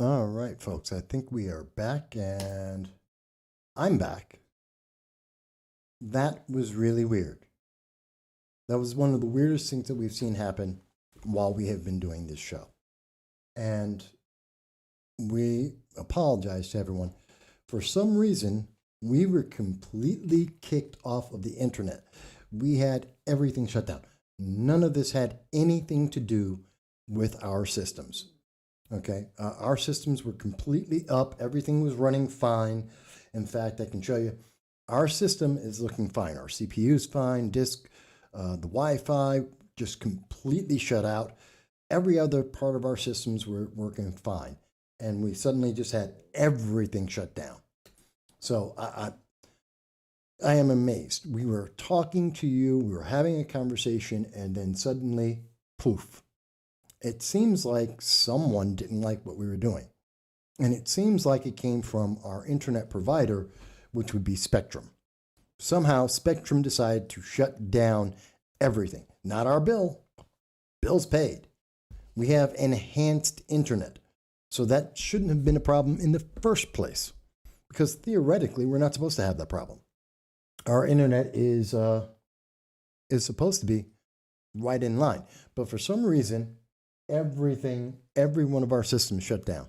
All right, folks, I think we are back and I'm back. That was really weird. That was one of the weirdest things that we've seen happen while we have been doing this show. And we apologize to everyone. For some reason, we were completely kicked off of the internet. We had everything shut down. None of this had anything to do with our systems. Okay, our systems were completely up. Everything was running fine. In fact, I can show you our system is looking fine. Our CPU is fine. Disk, the Wi-Fi just completely shut out. Every other part of our systems were working fine. And we suddenly just had everything shut down. So I am amazed. We were talking to you, we were having a conversation, and then suddenly, poof. It seems like someone didn't like what we were doing. And it seems like it came from our internet provider, which would be Spectrum. Somehow, Spectrum decided to shut down everything. Not our bill. Bill's paid. We have enhanced internet. So that shouldn't have been a problem in the first place. Because theoretically, we're not supposed to have that problem. Our internet is supposed to be right in line. But for some reason, every one of our systems shut down.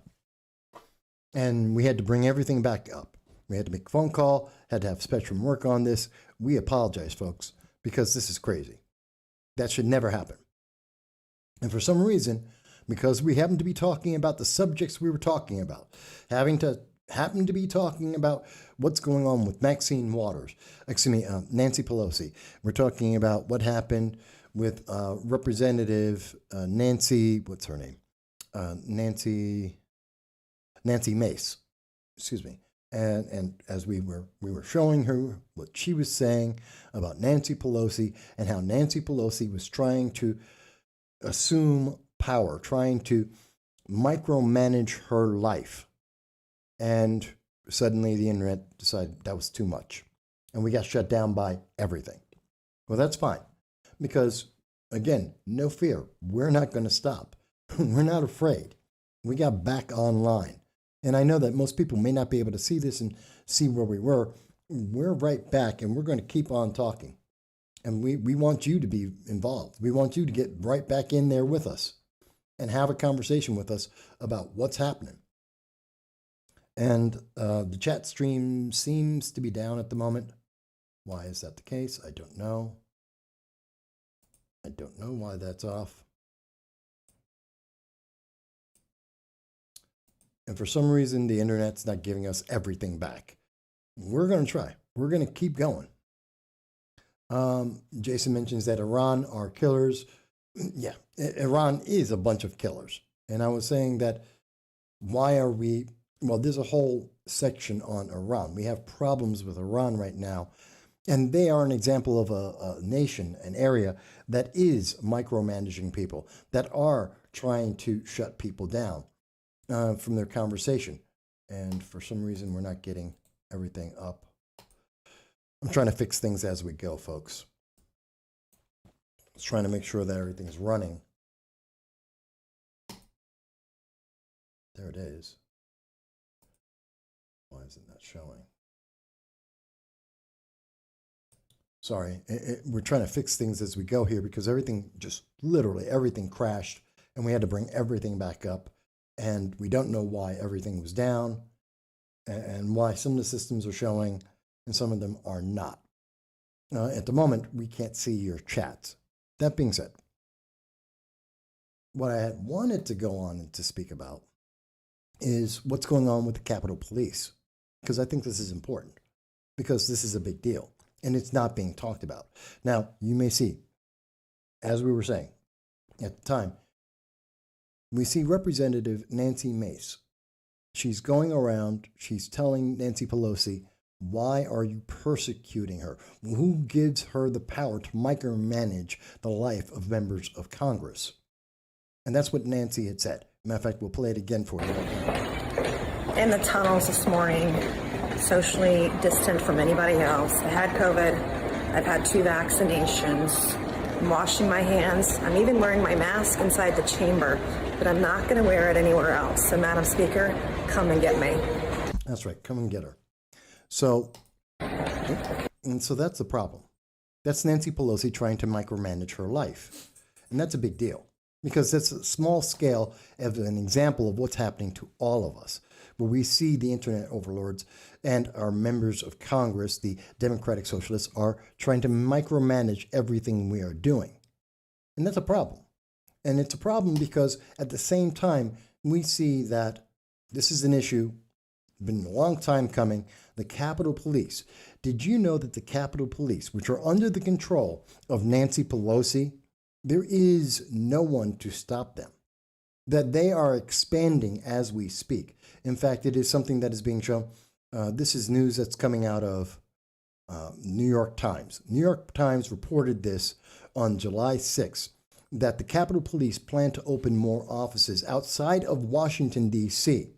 And we had to bring everything back up. We had to make a phone call, had to have Spectrum work on this. We apologize, folks, because this is crazy. That should never happen. And for some reason, because we happened to be talking about the subjects we were talking about, happened to be talking about what's going on with Nancy Pelosi. We're talking about what happened with Representative Nancy, what's her name? Nancy Mace, excuse me. And as we were showing her what she was saying about Nancy Pelosi and how Nancy Pelosi was trying to assume power, trying to micromanage her life. And suddenly the internet decided that was too much. And we got shut down by everything. Well, that's fine. Because, again, no fear. We're not going to stop. We're not afraid. We got back online. And I know that most people may not be able to see this and see where we were. We're right back, and we're going to keep on talking. And we want you to be involved. We want you to get right back in there with us and have a conversation with us about what's happening. And the chat stream seems to be down at the moment. Why is that the case? I don't know. I don't know why that's off. And for some reason, the internet's not giving us everything back. We're going to try. We're going to keep going. Jason mentions that Iran are killers. Yeah, Iran is a bunch of killers. And I was saying that why are we... Well, there's a whole section on Iran. We have problems with Iran right now. And they are an example of a nation, an area that is micromanaging people, that are trying to shut people down from their conversation. And for some reason, we're not getting everything up. I'm trying to fix things as we go, folks. Just trying to make sure that everything's running. There it is. Why isn't that showing? Sorry, we're trying to fix things as we go here because everything, just literally everything crashed and we had to bring everything back up. And we don't know why everything was down and why some of the systems are showing and some of them are not. At the moment, we can't see your chats. That being said, what I had wanted to go on and to speak about is what's going on with the Capitol Police, because I think this is important, because this is a big deal, and it's not being talked about. Now, you may see, as we were saying at the time, we see Representative Nancy Mace. She's going around, she's telling Nancy Pelosi, why are you persecuting her? Who gives her the power to micromanage the life of members of Congress? And that's what Nancy had said. Matter of fact, we'll play it again for you. In the tunnels this morning, socially distant from anybody else. I had COVID. I've had 2 vaccinations. I'm washing my hands. I'm even wearing my mask inside the chamber, but I'm not going to wear it anywhere else. So, Madam Speaker, come and get me. That's right. Come and get her. So that's the problem. That's Nancy Pelosi trying to micromanage her life. And that's a big deal because that's a small scale of an example of what's happening to all of us, where we see the internet overlords and our members of Congress, the Democratic Socialists, are trying to micromanage everything we are doing. And that's a problem. And it's a problem because at the same time, we see that this is an issue, been a long time coming, the Capitol Police. Did you know that the Capitol Police, which are under the control of Nancy Pelosi, there is no one to stop them? That they are expanding as we speak. In fact, it is something that is being shown. This is news that's coming out of New York Times. New York Times reported this on July 6th, that the Capitol Police plan to open more offices outside of Washington, D.C.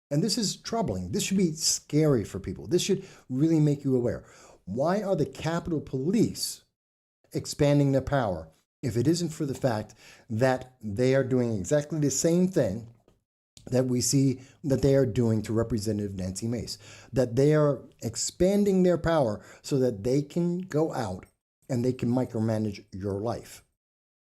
And this is troubling. This should be scary for people. This should really make you aware. Why are the Capitol Police expanding their power if it isn't for the fact that they are doing exactly the same thing that we see that they are doing to Representative Nancy Mace? That they are expanding their power so that they can go out and they can micromanage your life.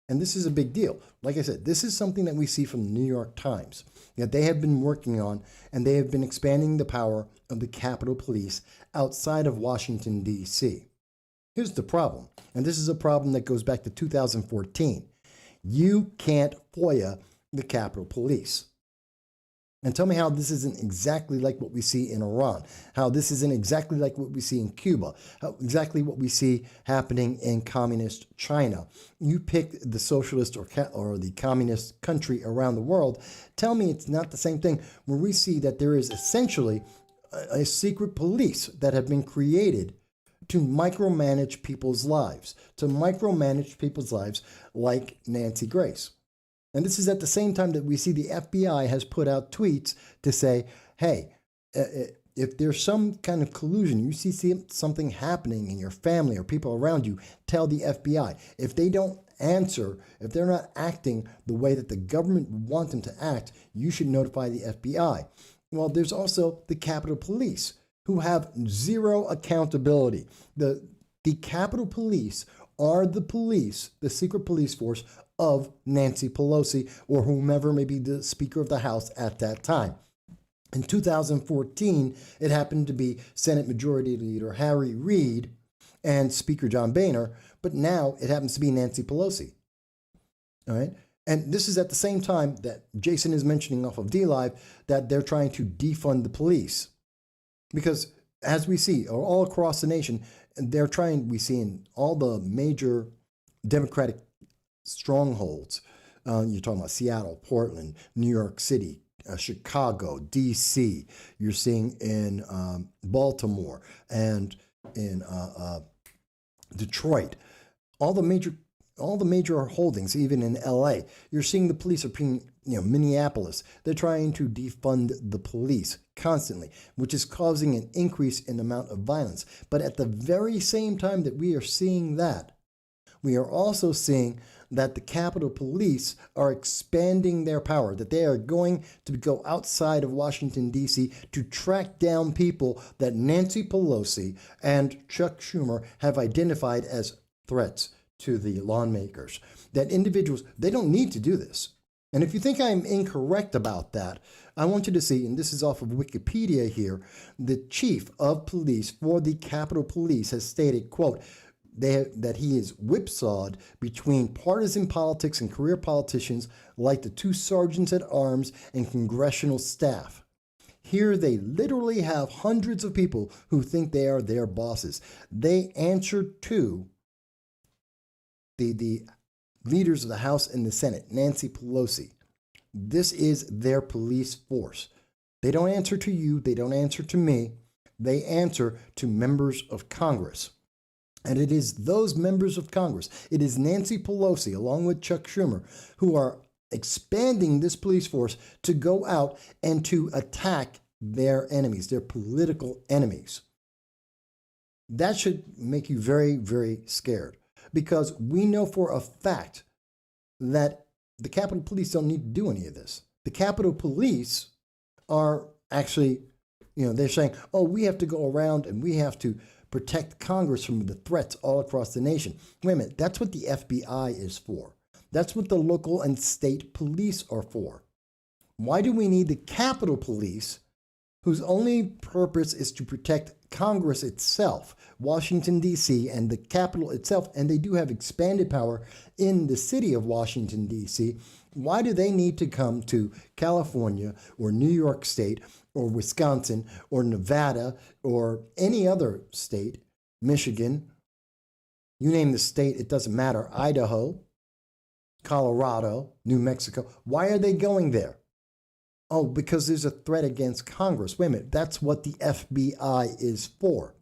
And this is a big deal. Like I said, this is something that we see from the New York Times that they have been working on, and they have been expanding the power of the Capitol Police outside of Washington, D.C. Here's the problem, and this is a problem that goes back to 2014. You can't FOIA the Capitol Police. And tell me how this isn't exactly like what we see in Iran, how this isn't exactly like what we see in Cuba, how exactly what we see happening in communist China. You pick the socialist or the communist country around the world. Tell me it's not the same thing where we see that there is essentially a secret police that have been created to micromanage people's lives, like Nancy Grace. And this is at the same time that we see the FBI has put out tweets to say, hey, if there's some kind of collusion, you see something happening in your family or people around you, tell the FBI. If they don't answer, if they're not acting the way that the government would want them to act, you should notify the FBI. Well, there's also the Capitol Police, who have zero accountability. The Capitol Police are the police, the secret police force of Nancy Pelosi or whomever may be the Speaker of the House at that time. In 2014, it happened to be Senate Majority Leader Harry Reid and Speaker John Boehner, but now it happens to be Nancy Pelosi. All right? And this is at the same time that Jason is mentioning off of DLive that they're trying to defund the police. Because as we see all across the nation, we see in all the major Democratic strongholds, you're talking about Seattle, Portland, New York City, Chicago, D.C., you're seeing in Baltimore and in Detroit, all the major holdings, even in L.A., you're seeing the police are being, Minneapolis, they're trying to defund the police constantly, which is causing an increase in the amount of violence. But at the very same time that we are seeing that, we are also seeing that the Capitol Police are expanding their power, that they are going to go outside of Washington, D.C. to track down people that Nancy Pelosi and Chuck Schumer have identified as threats to the lawmakers. That individuals, they don't need to do this. And if you think I'm incorrect about that, I want you to see, and this is off of Wikipedia here, the chief of police for the Capitol Police has stated, quote, that he is whipsawed between partisan politics and career politicians like the two sergeants at arms and congressional staff. Here they literally have hundreds of people who think they are their bosses. They answer to the leaders of the House and the Senate, Nancy Pelosi. This is their police force. They don't answer to you. They don't answer to me. They answer to members of Congress. And it is those members of Congress, it is Nancy Pelosi, along with Chuck Schumer, who are expanding this police force to go out and to attack their enemies, their political enemies. That should make you very, very scared. because we know for a fact that the Capitol Police don't need to do any of this. The Capitol Police are actually, they're saying, oh, we have to go around and we have to protect Congress from the threats all across the nation. Wait a minute, that's what the FBI is for. That's what the local and state police are for. Why do we need the Capitol Police, whose only purpose is to protect Congress itself, Washington, D.C., and the Capitol itself, and they do have expanded power in the city of Washington, D.C., why do they need to come to California or New York State or Wisconsin or Nevada or any other state, Michigan, you name the state, it doesn't matter, Idaho, Colorado, New Mexico, why are they going there? Oh, because there's a threat against Congress. Wait a minute, that's what the FBI is for.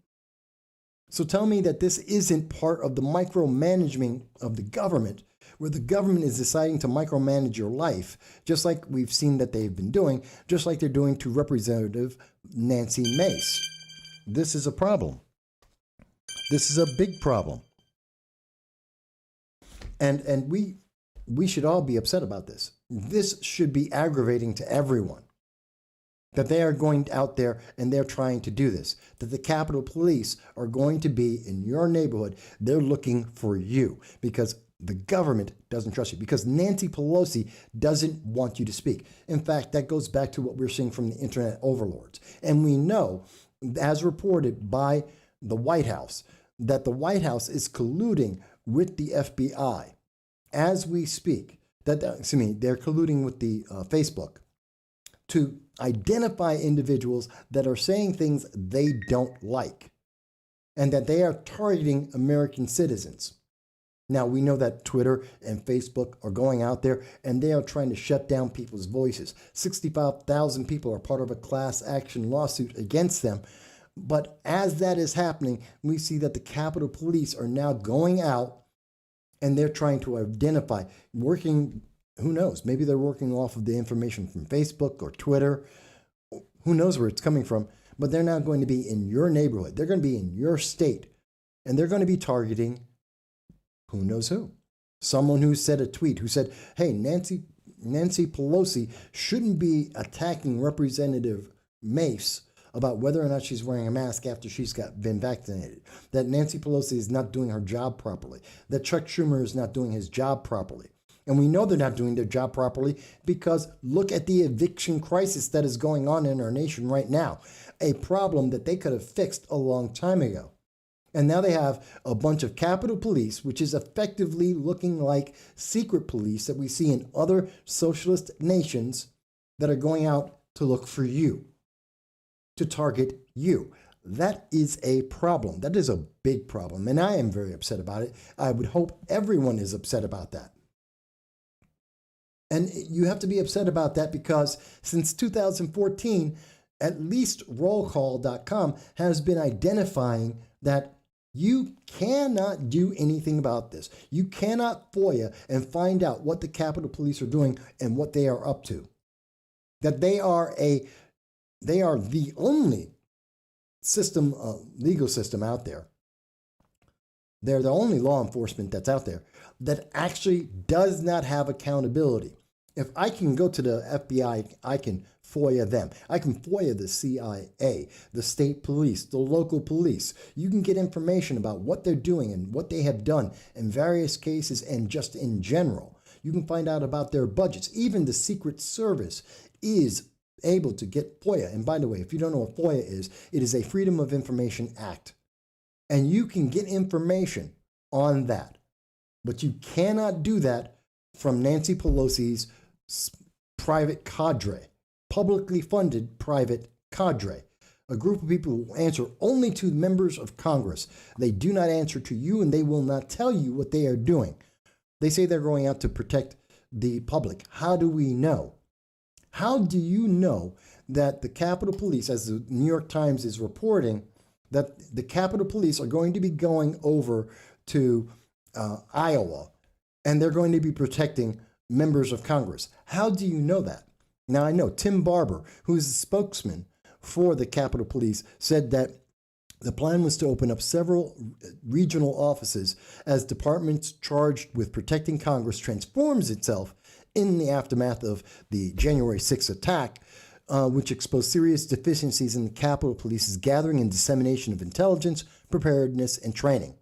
So tell me that this isn't part of the micromanagement of the government, where the government is deciding to micromanage your life, just like we've seen that they've been doing, just like they're doing to Representative Nancy Mace. This is a problem. This is a big problem. And we should all be upset about this. This should be aggravating to everyone, that they are going out there and they're trying to do this, that the Capitol Police are going to be in your neighborhood. They're looking for you because the government doesn't trust you, because Nancy Pelosi doesn't want you to speak. In fact, that goes back to what we're seeing from the internet overlords. And we know, as reported by the White House, that the White House is colluding with the FBI as we speak. They're colluding with the Facebook to identify individuals that are saying things they don't like and that they are targeting American citizens. Now, we know that Twitter and Facebook are going out there and they are trying to shut down people's voices. 65,000 people are part of a class action lawsuit against them. But as that is happening, we see that the Capitol Police are now going out and they're trying to identify, working, who knows, maybe they're working off of the information from Facebook or Twitter. Who knows where it's coming from, but they're now going to be in your neighborhood. They're going to be in your state, and they're going to be targeting who knows who. Someone who said a tweet, who said, hey, Nancy Pelosi shouldn't be attacking Representative Mace about whether or not she's wearing a mask after she's been vaccinated, that Nancy Pelosi is not doing her job properly, that Chuck Schumer is not doing his job properly. And we know they're not doing their job properly because look at the eviction crisis that is going on in our nation right now, a problem that they could have fixed a long time ago. And now they have a bunch of Capitol Police, which is effectively looking like secret police that we see in other socialist nations that are going out to look for you, to target you. That is a problem. That is a big problem. And I am very upset about it. I would hope everyone is upset about that. And you have to be upset about that because since 2014, at least rollcall.com has been identifying that you cannot do anything about this. You cannot FOIA and find out what the Capitol Police are doing and what they are up to. That they are the only system, legal system out there. They're the only law enforcement that's out there that actually does not have accountability. If I can go to the FBI, I can FOIA them. I can FOIA the CIA, the state police, the local police. You can get information about what they're doing and what they have done in various cases and just in general. You can find out about their budgets. Even the Secret Service is able to get FOIA. And by the way, if you don't know what FOIA is, it is a Freedom of Information Act. And you can get information on that. But you cannot do that from Nancy Pelosi's private cadre, publicly funded private cadre, a group of people who answer only to members of Congress. They do not answer to you, and they will not tell you what they are doing. They say they're going out to protect the public. How do we know? How do you know that the Capitol Police, as the New York Times is reporting, that the Capitol Police are going to be going over to Iowa and they're going to be protecting members of Congress? How do you know that? Now, I know Tim Barber, who is the spokesman for the Capitol Police, said that The plan was to open up several regional offices as departments charged with protecting Congress transforms itself in the aftermath of the January 6th attack, which exposed serious deficiencies in the Capitol Police's gathering and dissemination of intelligence, preparedness, and training.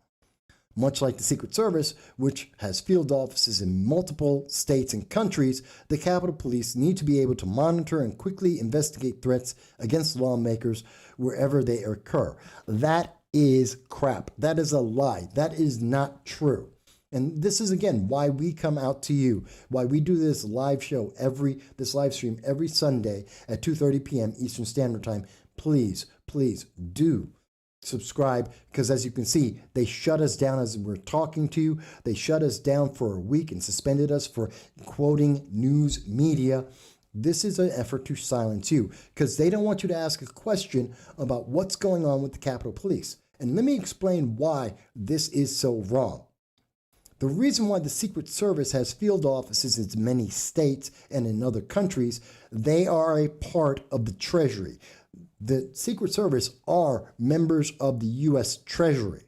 Much like the Secret Service, which has field offices in multiple states and countries, the Capitol Police need to be able to monitor and quickly investigate threats against lawmakers wherever they occur. That is crap. That is a lie. That is not true. And this is, again, why we come out to you, why we do this live show, this live stream every Sunday at 2:30 p.m. Eastern Standard Time. Please, please do subscribe, because as you can see, they shut us down as we're talking to you. They shut us down for a week and suspended us for quoting news media. This is an effort to silence you, because they don't want you to ask a question about what's going on with the Capitol Police. And let me explain why this is so wrong. The reason why the Secret Service has field offices in many states and in other countries, they are a part of the Treasury. The Secret Service are members of the U.S. Treasury.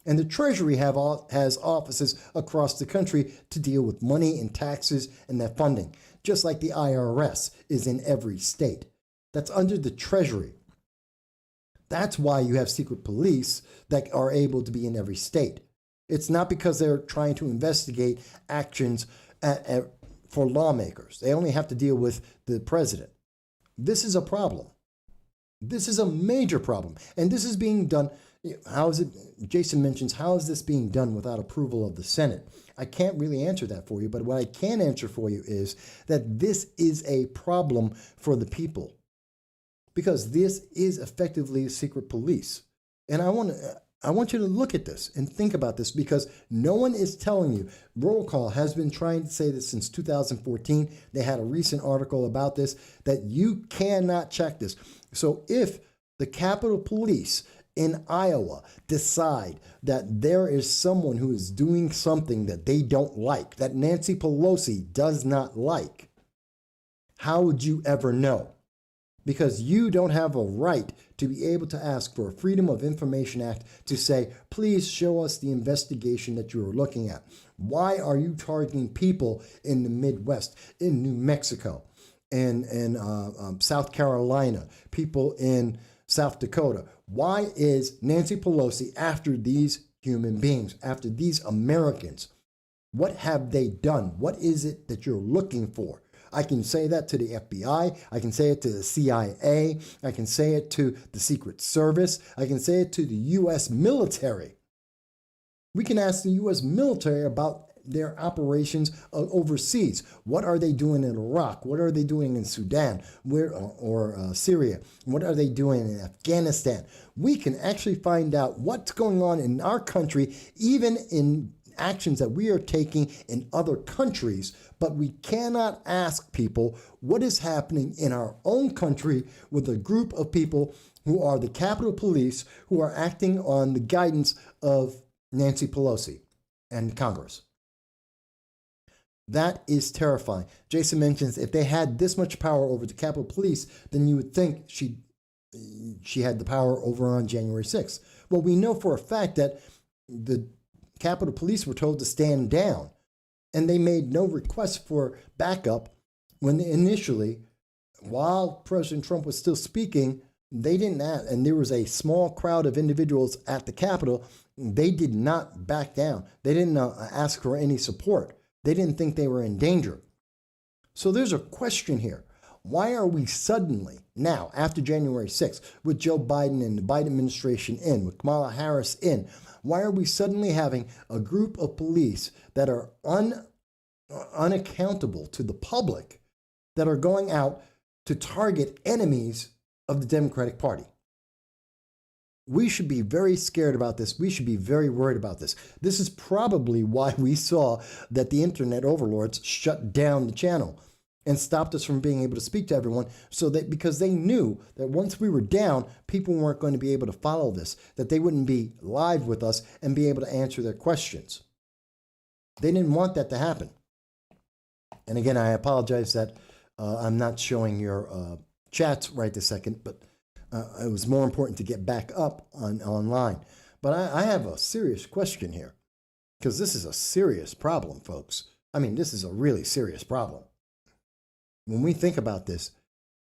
And the Treasury has offices across the country to deal with money and taxes and that funding, just like the IRS is in every state. That's under the Treasury. That's why you have secret police that are able to be in every state. It's not because they're trying to investigate actions for lawmakers. They only have to deal with the president. This is a problem. This is a major problem. And this is being done. How is it? Jason mentions, how is this being done without approval of the Senate? I can't really answer that for you, but what I can answer for you is that this is a problem for the people, because this is effectively secret police. And I want you to look at this and think about this, because no one is telling you. Roll Call has been trying to say this since 2014. They had a recent article about this, that you cannot check this. So if the Capitol Police in Iowa decide that there is someone who is doing something that they don't like, that Nancy Pelosi does not like, how would you ever know? Because you don't have a right to be able to ask for a Freedom of Information Act to say, please show us the investigation that you are looking at. Why are you targeting people in the Midwest, in New Mexico, in South Carolina, people in South Dakota? Why is Nancy Pelosi after these human beings, after these Americans? What have they done? What is it that you're looking for? I can say that to the FBI. I can say it to the CIA. I can say it to the Secret Service. I can say it to the U.S. military. We can ask the U.S. military about their operations overseas. What are they doing in Iraq? What are they doing in Sudan or Syria? What are they doing in Afghanistan? We can actually find out what's going on in our country, even in actions that we are taking in other countries, but we cannot ask people what is happening in our own country with a group of people who are the Capitol Police, who are acting on the guidance of Nancy Pelosi and Congress. That is terrifying. Jason mentions if they had this much power over the Capitol Police, then you would think she had the power over on January 6th. Well, we know for a fact that the Capitol Police were told to stand down, and they made no request for backup when they initially, while President Trump was still speaking, they didn't ask, and there was a small crowd of individuals at the Capitol. They did not back down. They didn't ask for any support. They didn't think they were in danger. So there's a question here. Why are we suddenly now, after January 6th, with Joe Biden and the Biden administration in, with Kamala Harris in, why are we suddenly having a group of police that are unaccountable to the public, that are going out to target enemies of the Democratic Party? We should be very scared about this. We should be very worried about this. This is probably why we saw that the internet overlords shut down the channel and stopped us from being able to speak to everyone, because they knew that once we were down, people weren't going to be able to follow this, that they wouldn't be live with us and be able to answer their questions. They didn't want that to happen. And again, I apologize that I'm not showing your chats right this second, but it was more important to get back up online. But I have a serious question here, because this is a serious problem, folks. I mean, this is a really serious problem. When we think about this,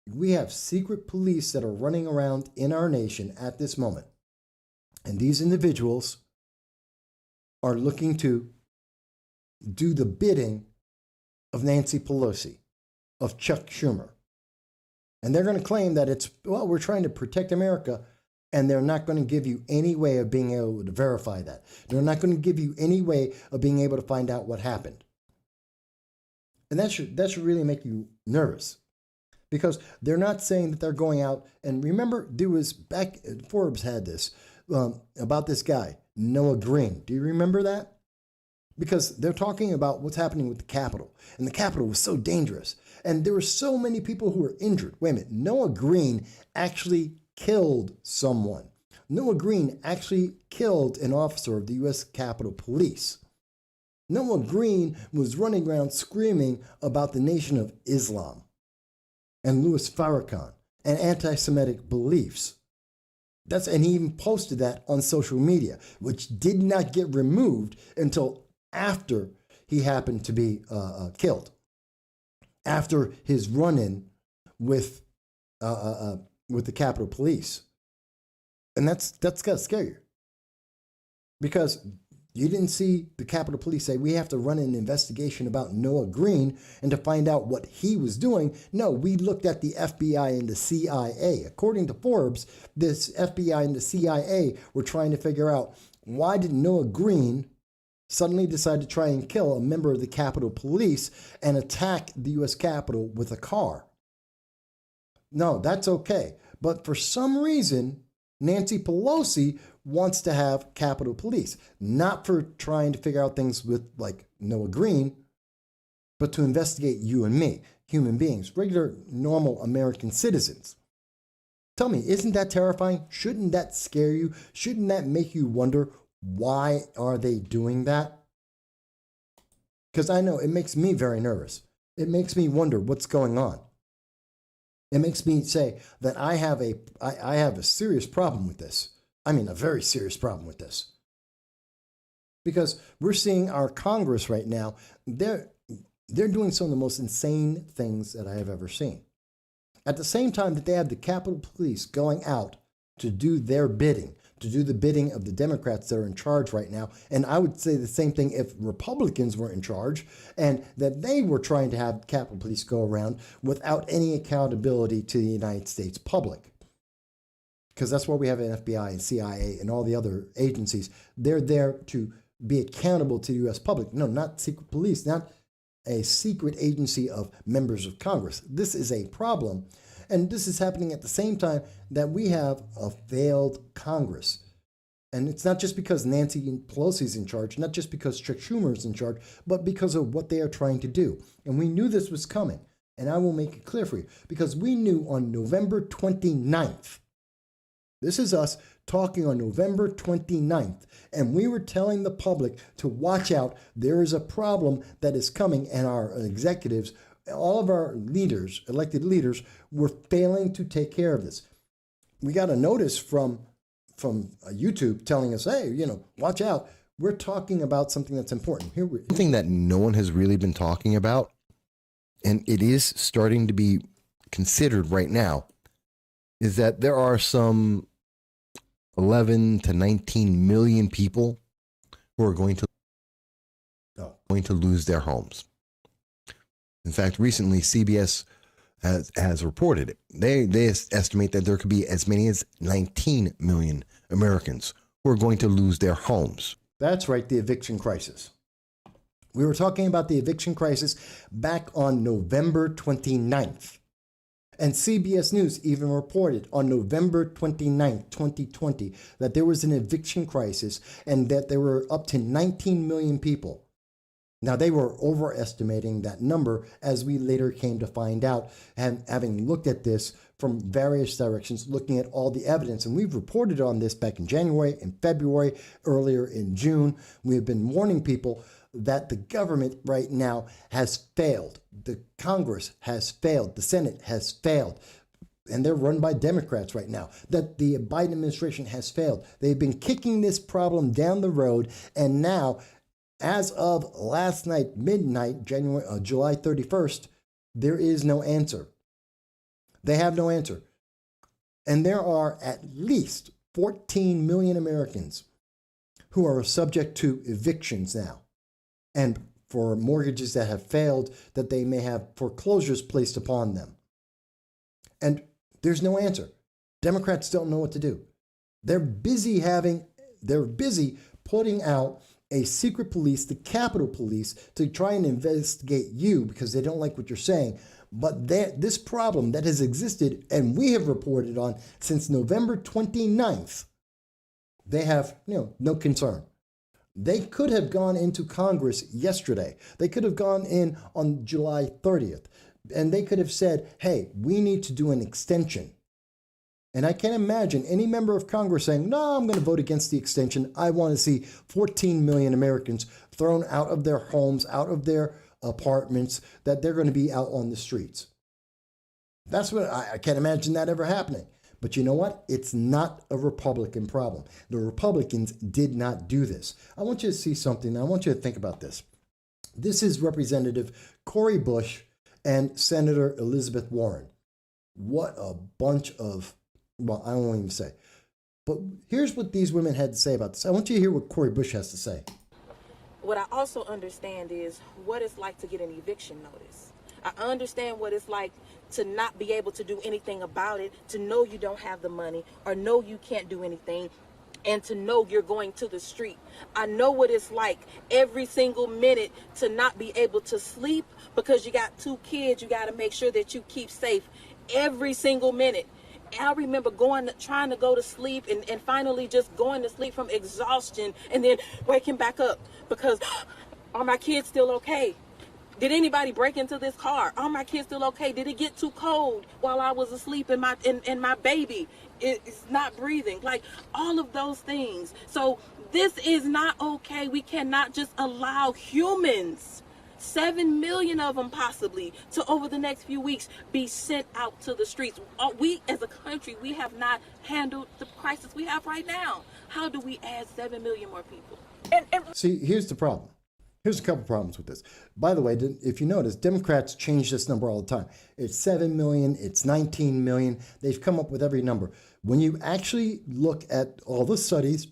we have secret police that are running around in our nation at this moment. And these individuals are looking to do the bidding of Nancy Pelosi, of Chuck Schumer. And they're going to claim that it's, well, we're trying to protect America, and they're not going to give you any way of being able to verify that. They're not going to give you any way of being able to find out what happened. And that should really make you nervous, because they're not saying that they're going out. And remember, there was back, Forbes had this about this guy, Noah Green. Do you remember that? Because they're talking about what's happening with the Capitol. And the Capitol was so dangerous. And there were so many people who were injured. Wait a minute. Noah Green actually killed someone. Noah Green actually killed an officer of the U.S. Capitol Police. Noah Green was running around screaming about the Nation of Islam and Louis Farrakhan and anti-Semitic beliefs. And he even posted that on social media, which did not get removed until after he happened to be killed, after his run-in with the Capitol Police. And that's got to scare you, because you didn't see the Capitol Police say, we have to run an investigation about Noah Green and to find out what he was doing. No, we looked at the FBI and the CIA. According to Forbes, this FBI and the CIA were trying to figure out, why did Noah Green suddenly decide to try and kill a member of the Capitol Police and attack the U.S. Capitol with a car? No, that's okay. But for some reason, Nancy Pelosi wants to have Capitol Police, not for trying to figure out things with like Noah Green, but to investigate you and me, human beings, regular, normal American citizens. Tell me, isn't that terrifying? Shouldn't that scare you? Shouldn't that make you wonder, why are they doing that? Because I know it makes me very nervous. It makes me wonder what's going on. It makes me say that I have a serious problem with this. I mean, a very serious problem with this. Because we're seeing our Congress right now, they're doing some of the most insane things that I have ever seen. At the same time that they have the Capitol Police going out to do their bidding, to do the bidding of the Democrats that are in charge right now. And I would say the same thing if Republicans were in charge, and that they were trying to have Capitol Police go around without any accountability to the United States public. Because that's why we have an FBI and CIA and all the other agencies. They're there to be accountable to the U.S. public. No, not secret police, not a secret agency of members of Congress. This is a problem. And this is happening at the same time that we have a failed Congress. And it's not just because Nancy Pelosi is in charge, not just because Chuck Schumer is in charge, but because of what they are trying to do. And we knew this was coming. And I will make it clear for you, because we knew on November 29th, this is us talking on November 29th, and we were telling the public to watch out. There is a problem that is coming, and our executives, all of our leaders, elected leaders, were failing to take care of this. We got a notice from YouTube telling us, hey, watch out. We're talking about something that's important. Something that no one has really been talking about, and it is starting to be considered right now, is that there are some 11 to 19 million people who are going to lose their homes. In fact, recently CBS has reported it. They estimate that there could be as many as 19 million Americans who are going to lose their homes. That's right, the eviction crisis. We were talking about the eviction crisis back on November 29th. And CBS News even reported on November 29th, 2020, that there was an eviction crisis and that there were up to 19 million people. Now, they were overestimating that number, as we later came to find out, having looked at this from various directions, looking at all the evidence. And we've reported on this back in January, in February, earlier in June. We have been warning people that the government right now has failed. The Congress has failed. The Senate has failed. and they're run by Democrats right now, that the Biden administration has failed. They've been kicking this problem down the road, and now, as of last night, midnight, July 31st, there is no answer. They have no answer. And there are at least 14 million Americans who are subject to evictions now, and for mortgages that have failed, that they may have foreclosures placed upon them. And there's no answer. Democrats don't know what to do. They're busy putting out a secret police, the Capitol Police, to try and investigate you because they don't like what you're saying. But this problem that has existed, and we have reported on since November 29th, they have no concern. They could have gone into Congress yesterday. They could have gone in on July 30th. And they could have said, hey, we need to do an extension. And I can't imagine any member of Congress saying, no, I'm going to vote against the extension. I want to see 14 million Americans thrown out of their homes, out of their apartments, that they're going to be out on the streets. That's what I can't imagine that ever happening. But you know what? It's not a Republican problem. The Republicans did not do this. I want you to see something. I want you to think about this. This is Representative Cori Bush and Senator Elizabeth Warren. What a bunch of, well, I won't even say. But here's what these women had to say about this. I want you to hear what Cori Bush has to say. What I also understand is what it's like to get an eviction notice. I understand what it's like to not be able to do anything about it, to know you don't have the money or know you can't do anything, and to know you're going to the street. I know what it's like every single minute to not be able to sleep because you got 2 kids. You got to make sure that you keep safe every single minute. I remember trying to go to sleep and finally just going to sleep from exhaustion and then waking back up because are my kids still okay? Did anybody break into this car? Are my kids still okay? Did it get too cold while I was asleep and my baby is not breathing? Like all of those things. So this is not okay. We cannot just allow humans, 7 million of them possibly, to over the next few weeks be sent out to the streets. We as a country, we have not handled the crisis we have right now. How do we add 7 million more people? See, here's the problem. Here's a couple problems with this. By the way, if you notice, Democrats change this number all the time. It's 7 million, it's 19 million. They've come up with every number. When you actually look at all the studies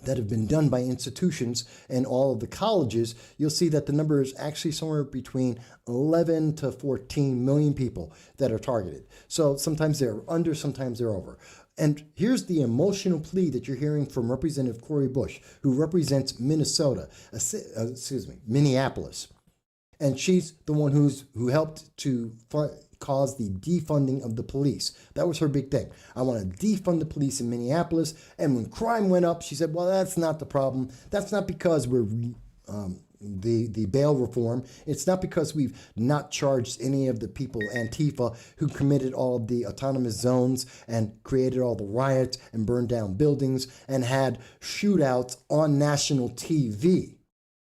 that have been done by institutions and all of the colleges, you'll see that the number is actually somewhere between 11 to 14 million people that are targeted. So sometimes they're under, sometimes they're over. And here's the emotional plea that you're hearing from Representative Cori Bush, who represents Minneapolis. And she's the one who helped to cause the defunding of the police. That was her big thing. I want to defund the police in Minneapolis. And when crime went up, she said, well, that's not the problem. That's not because we're the bail reform. It's not because we've not charged any of the people, Antifa, who committed all of the autonomous zones and created all the riots and burned down buildings and had shootouts on national TV,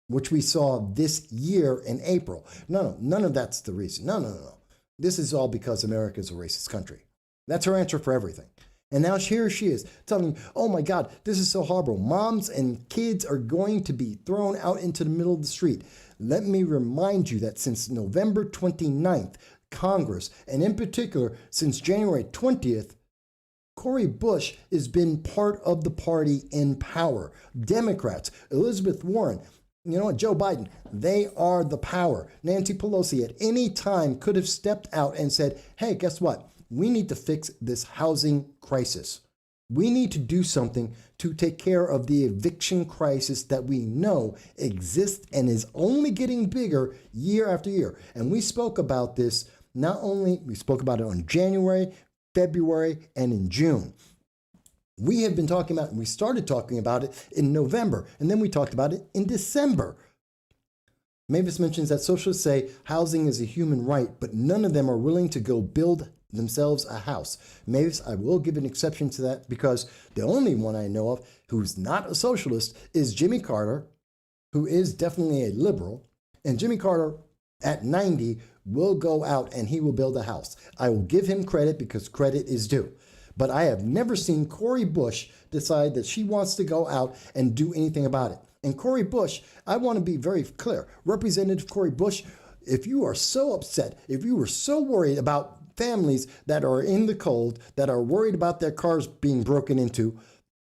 which we saw this year in April. No, none of that's the reason. No. This is all because America is a racist country. That's her answer for everything. And now here she is telling me, oh my God, this is so horrible. Moms and kids are going to be thrown out into the middle of the street. Let me remind you that since November 29th, Congress, and in particular since January 20th, Cori Bush has been part of the party in power. Democrats, Elizabeth Warren, you know what, Joe Biden, they are the power. Nancy Pelosi at any time could have stepped out and said, hey, guess what? We need to fix this housing crisis. We need to do something to take care of the eviction crisis that we know exists and is only getting bigger year after year. And we spoke about this, we spoke about it on January, February, and in June. We have been talking about, we started talking about it in November, and then we talked about it in December. Mavis mentions that socialists say housing is a human right, but none of them are willing to go build themselves a house. Mavis, I will give an exception to that because the only one I know of who's not a socialist is Jimmy Carter, who is definitely a liberal. And Jimmy Carter at 90 will go out and he will build a house. I will give him credit because credit is due. But I have never seen Cori Bush decide that she wants to go out and do anything about it. And Cori Bush, I want to be very clear. Representative Cori Bush, if you are so upset, if you were so worried about families that are in the cold, that are worried about their cars being broken into,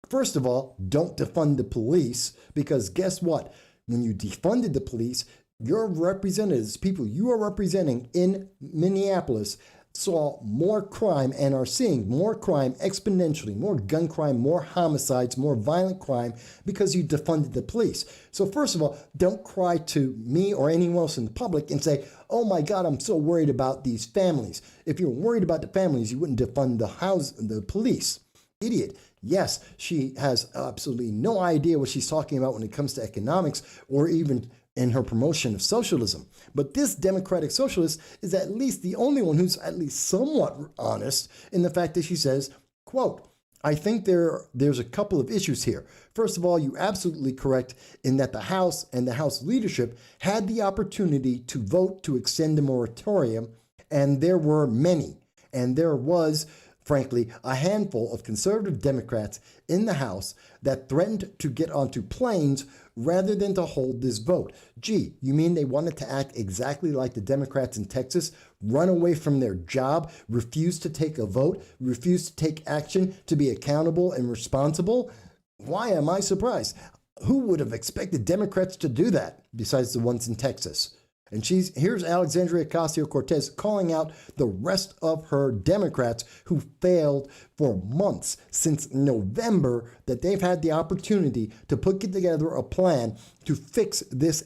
first of all, don't defund the police, because guess what? When you defunded the police, your representatives, people you are representing in Minneapolis, saw more crime and are seeing more crime exponentially, more gun crime, more homicides, more violent crime because you defunded the police. So first of all, don't cry to me or anyone else in the public and say, oh my God, I'm so worried about these families. If you're worried about the families, you wouldn't defund the police. Idiot. Yes, she has absolutely no idea what she's talking about when it comes to economics or even in her promotion of socialism. But this democratic socialist is at least the only one who's at least somewhat honest in the fact that she says, quote, I think there's a couple of issues here. First of all, you're absolutely correct in that the House and the House leadership had the opportunity to vote to extend the moratorium, and there were many. And there was, frankly, a handful of conservative Democrats in the House that threatened to get onto planes rather than to hold this vote. Gee, you mean they wanted to act exactly like the Democrats in Texas, run away from their job, refuse to take a vote, refuse to take action, to be accountable and responsible? Why am I surprised? Who would have expected Democrats to do that besides the ones in Texas? And here's Alexandria Ocasio-Cortez calling out the rest of her Democrats who failed for months since November, that they've had the opportunity to put together a plan to fix this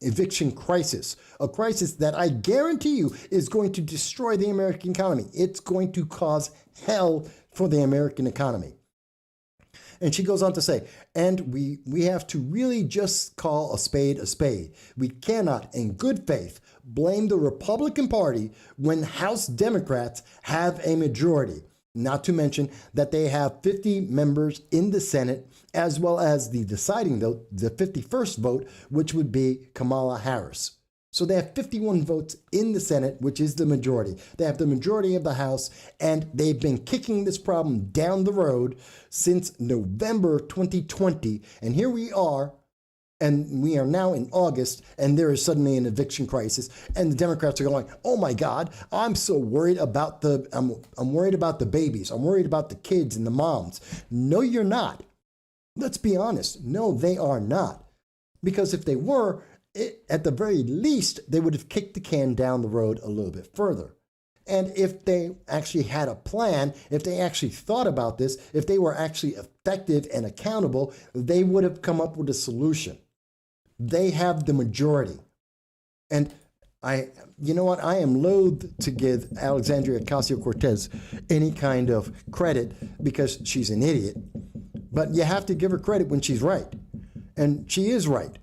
eviction crisis, a crisis that I guarantee you is going to destroy the American economy. It's going to cause hell for the American economy. And she goes on to say, and we have to really just call a spade a spade. We cannot, in good faith, blame the Republican Party when House Democrats have a majority. Not to mention that they have 50 members in the Senate, as well as the deciding vote, the 51st vote, which would be Kamala Harris. So they have 51 votes in the Senate, which is the majority. They have the majority of the House, and they've been kicking this problem down the road since November 2020. And here we are, and we are now in August, and there is suddenly an eviction crisis. And the Democrats are going, oh my God, I'm so worried about I'm worried about the babies. I'm worried about the kids and the moms. No, you're not. Let's be honest. No, they are not. Because if they were, at the very least, they would have kicked the can down the road a little bit further. And if they actually had a plan, if they actually thought about this, if they were actually effective and accountable, they would have come up with a solution. They have the majority. And you know what? I am loath to give Alexandria Ocasio-Cortez any kind of credit because she's an idiot. But you have to give her credit when she's right. And she is right.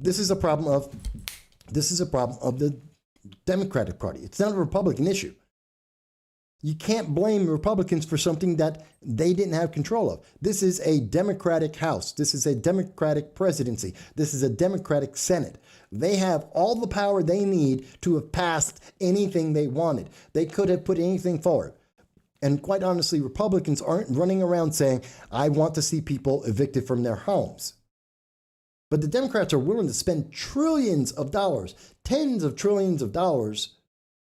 This is a problem of the Democratic Party. It's not a Republican issue. You can't blame Republicans for something that they didn't have control of. This is a Democratic House. This is a Democratic presidency. This is a Democratic Senate. They have all the power they need to have passed anything they wanted. They could have put anything forward. And quite honestly, Republicans aren't running around saying, I want to see people evicted from their homes. But the Democrats are willing to spend trillions of dollars, tens of trillions of dollars.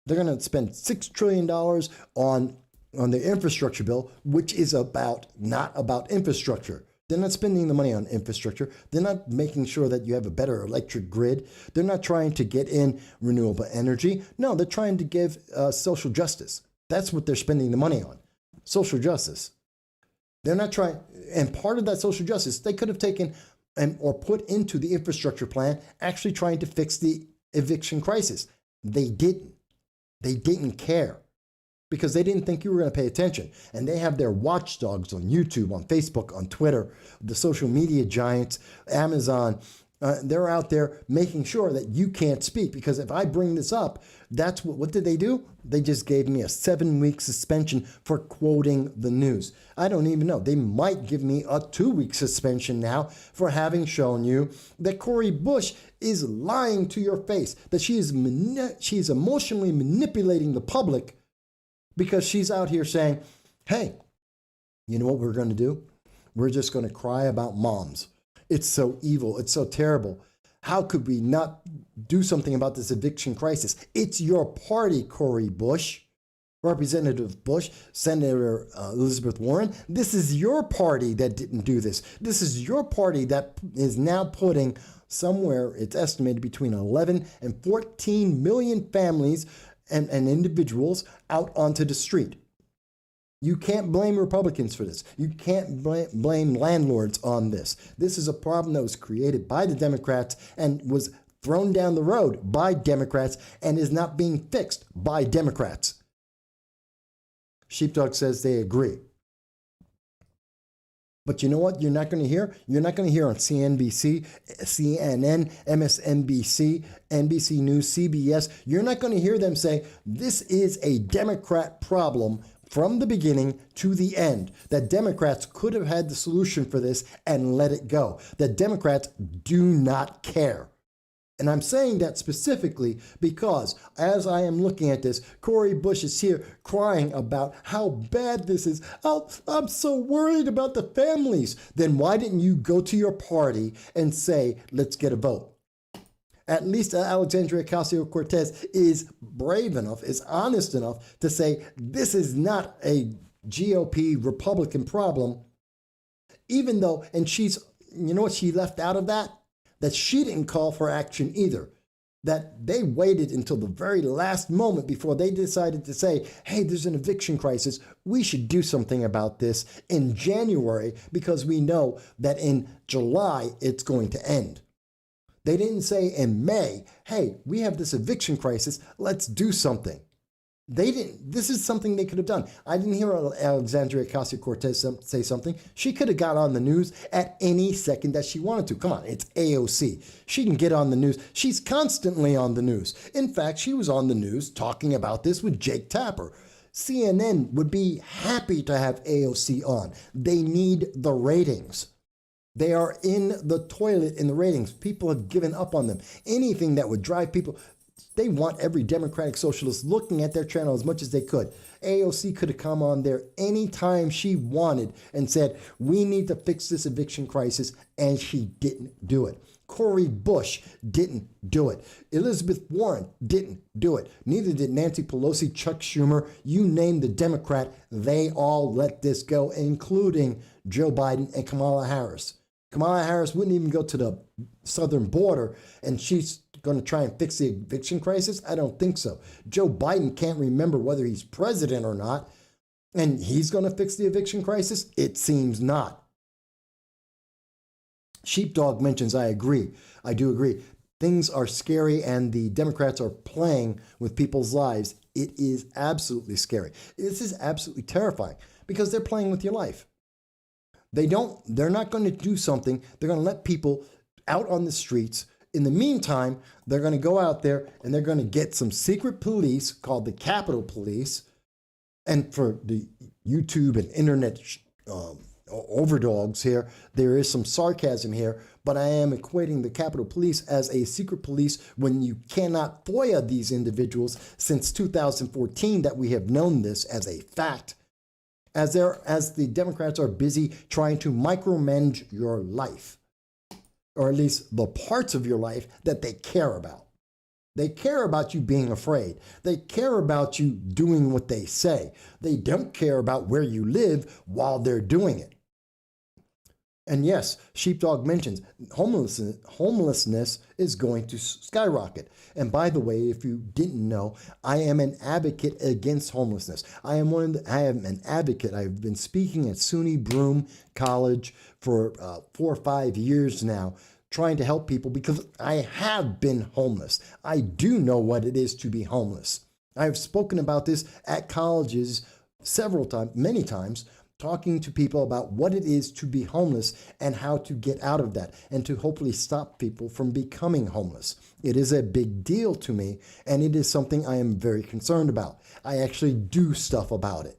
They're going to spend $6 trillion on the infrastructure bill, which is not about infrastructure. They're not spending the money on infrastructure. They're not making sure that you have a better electric grid. They're not trying to get in renewable energy. No, they're trying to give social justice. That's what they're spending the money on, social justice. They're not trying, and part of that social justice, they could have taken or put into the infrastructure plan, actually trying to fix the eviction crisis. They didn't. They didn't care because they didn't think you were going to pay attention. And they have their watchdogs on YouTube, on Facebook, on Twitter, the social media giants, Amazon, They're out there making sure that you can't speak, because if I bring this up, that's what did they do? They just gave me a 7-week suspension for quoting the news. I don't even know. They might give me a 2-week suspension now for having shown you that Cori Bush is lying to your face, that she's emotionally manipulating the public, because she's out here saying, hey, you know what we're going to do? We're just going to cry about moms. It's so evil. It's so terrible. How could we not do something about this eviction crisis? It's your party, Cori Bush, Representative Bush, Senator Elizabeth Warren. This is your party that didn't do this. This is your party that is now putting somewhere, it's estimated, between 11 and 14 million families and individuals out onto the street. You can't blame Republicans for this. You can't blame landlords on this. This is a problem that was created by the Democrats and was thrown down the road by Democrats and is not being fixed by Democrats. Sheepdog says they agree. But you know what you're not going to hear? You're not going to hear on CNBC, CNN, MSNBC, NBC News, CBS. You're not going to hear them say, this is a Democrat problem from the beginning to the end, that Democrats could have had the solution for this and let it go, that Democrats do not care. And I'm saying that specifically because as I am looking at this, Cori Bush is here crying about how bad this is. Oh, I'm so worried about the families. Then why didn't you go to your party and say, let's get a vote? At least Alexandria Ocasio-Cortez is brave enough, is honest enough to say this is not a GOP Republican problem, even though, and she's, you know what she left out of that? That she didn't call for action either. That they waited until the very last moment before they decided to say, hey, there's an eviction crisis. We should do something about this in January because we know that in July it's going to end. They didn't say in May, hey, we have this eviction crisis, let's do something. They didn't. This is something they could have done. I didn't hear Alexandria Ocasio-Cortez say something. She could have got on the news at any second that she wanted to. Come on, it's AOC. She can get on the news. She's constantly on the news. In fact, she was on the news talking about this with Jake Tapper. CNN would be happy to have AOC on. They need the ratings. They are in the toilet in the ratings. People have given up on them. Anything that would drive people, they want every Democratic socialist looking at their channel as much as they could. AOC could have come on there anytime she wanted and said, we need to fix this eviction crisis, and she didn't do it. Cori Bush didn't do it. Elizabeth Warren didn't do it. Neither did Nancy Pelosi, Chuck Schumer, you name the Democrat, they all let this go, including Joe Biden and Kamala Harris. Kamala Harris wouldn't even go to the southern border, and she's going to try and fix the eviction crisis? I don't think so. Joe Biden can't remember whether he's president or not, and he's going to fix the eviction crisis? It seems not. Sheepdog mentions, I agree. I do agree. Things are scary, and the Democrats are playing with people's lives. It is absolutely scary. This is absolutely terrifying because they're playing with your life. They're not going to do something. They're going to let people out on the streets. In the meantime, they're going to go out there and they're going to get some secret police called the Capitol Police. And for the YouTube and internet overdogs here, there is some sarcasm here, but I am equating the Capitol Police as a secret police when you cannot FOIA these individuals since 2014 that we have known this as a fact. As the Democrats are busy trying to micromanage your life, or at least the parts of your life that they care about. They care about you being afraid. They care about you doing what they say. They don't care about where you live while they're doing it. And yes, Sheepdog mentions homelessness is going to skyrocket. And by the way, if you didn't know, I am an advocate against homelessness. I am an advocate. I've been speaking at SUNY Broome College for 4 or 5 years now, trying to help people because I have been homeless. I do know what it is to be homeless. I've spoken about this at colleges several times, many times, talking to people about what it is to be homeless and how to get out of that and to hopefully stop people from becoming homeless. It is a big deal to me, and it is something I am very concerned about. I actually do stuff about it.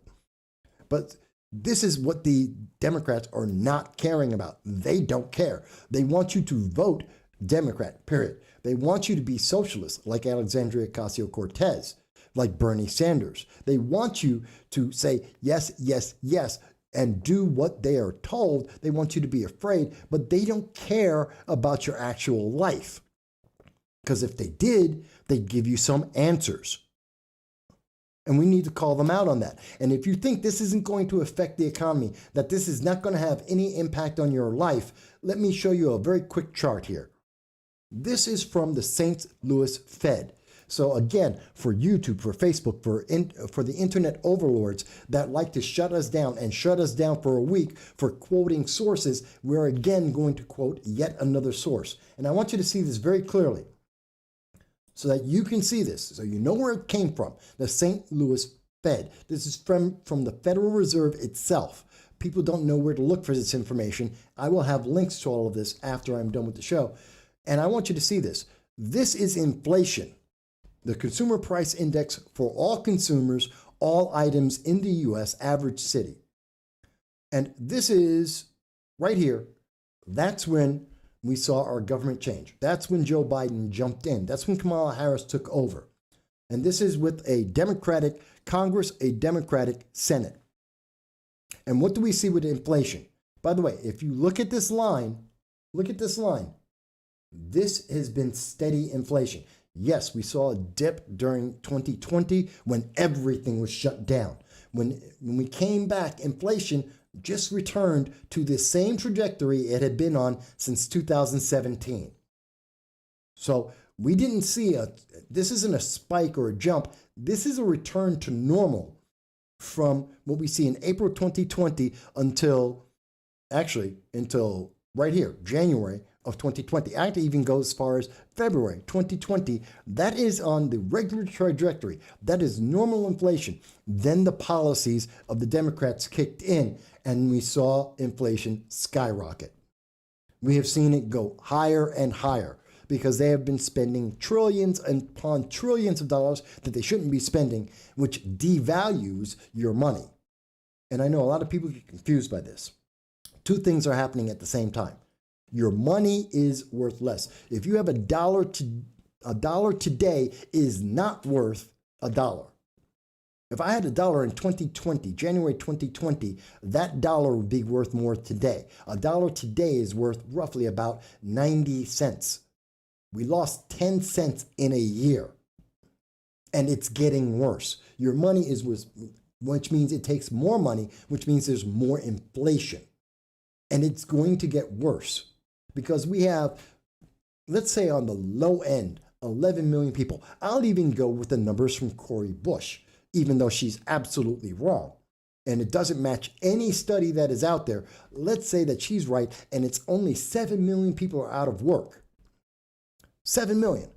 But this is what the Democrats are not caring about. They don't care. They want you to vote Democrat, period. They want you to be socialist, like Alexandria Ocasio-Cortez, like Bernie Sanders. They want you to say yes, yes, yes, and do what they are told. They want you to be afraid, but they don't care about your actual life. Because if they did, they'd give you some answers. And we need to call them out on that. And if you think this isn't going to affect the economy, that this is not going to have any impact on your life, let me show you a very quick chart here. This is from the St. Louis Fed. So again, for YouTube, for Facebook, for the internet overlords that like to shut us down and shut us down for a week for quoting sources, we're again going to quote yet another source. And I want you to see this very clearly so that you can see this, so you know where it came from. The St. Louis Fed. This is from the Federal Reserve itself. People don't know where to look for this information. I will have links to all of this after I'm done with the show. And I want you to see this. This is inflation. The Consumer Price Index for all consumers, all items in the U.S., average city. And this is right here. That's when we saw our government change. That's when Joe Biden jumped in. That's when Kamala Harris took over. And this is with a Democratic Congress, a Democratic Senate. And what do we see with inflation? By the way, if you look at this line, look at this line. This has been steady inflation. Yes, we saw a dip during 2020 when everything was shut down. When we came back, inflation just returned to the same trajectory it had been on since 2017. So we didn't see this isn't a spike or a jump. This is a return to normal from what we see in April 2020 until right here, January of 2020. Actually even goes as far as February 2020. That is on the regular trajectory. That is normal inflation. Then the policies of the Democrats kicked in and we saw inflation skyrocket. We have seen it go higher and higher because they have been spending trillions upon trillions of dollars that they shouldn't be spending, which devalues your money. And I know a lot of people get confused by this. Two things are happening at the same time. Your money is worth less. If you have a dollar today is not worth $1. If I had $1 in 2020, January 2020, that dollar would be worth more today. $1 today is worth roughly about 90 cents. We lost 10 cents in a year, and it's getting worse. Your money is worth, which means it takes more money, which means there's more inflation, and it's going to get worse. Because we have, let's say on the low end, 11 million people. I'll even go with the numbers from Cori Bush, even though she's absolutely wrong. And it doesn't match any study that is out there. Let's say that she's right and it's only 7 million people are out of work. 7 million.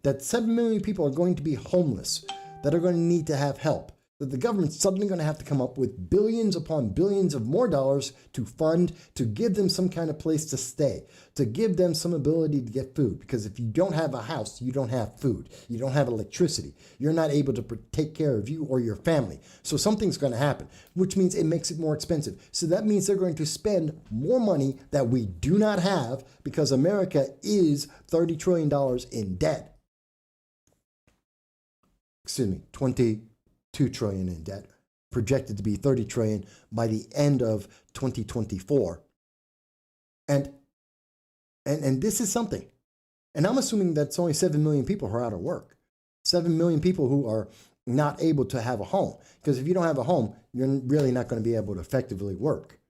That 7 million people are going to be homeless, that are going to need to have help. That the government's suddenly going to have to come up with billions upon billions of more dollars to fund, to give them some kind of place to stay, to give them some ability to get food. Because if you don't have a house, you don't have food. You don't have electricity. You're not able to take care of you or your family. So something's going to happen, which means it makes it more expensive. So that means they're going to spend more money that we do not have because America is $30 trillion in debt. Excuse me, 22 trillion in debt, projected to be 30 trillion by the end of 2024. And this is something. And I'm assuming that's only 7 million people who are out of work. 7 million people who are not able to have a home. Because if you don't have a home, you're really not going to be able to effectively work.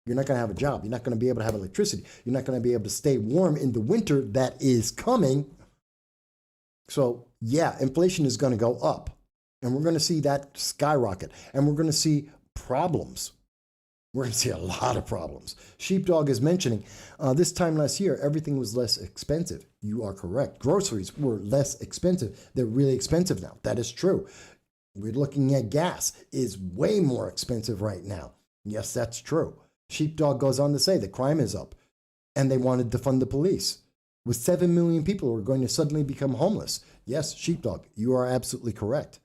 You're not going to have a job. You're not going to be able to have electricity. You're not going to be able to stay warm in the winter that is coming. So yeah, inflation is going to go up. And we're going to see that skyrocket. And we're going to see problems. We're going to see a lot of problems. Sheepdog is mentioning this time last year, everything was less expensive. You are correct. Groceries were less expensive. They're really expensive now. That is true. We're looking at gas is way more expensive right now. Yes, that's true. Sheepdog goes on to say that crime is up and they wanted to fund the police. With 7 million people who are going to suddenly become homeless. Yes, Sheepdog, you are absolutely correct.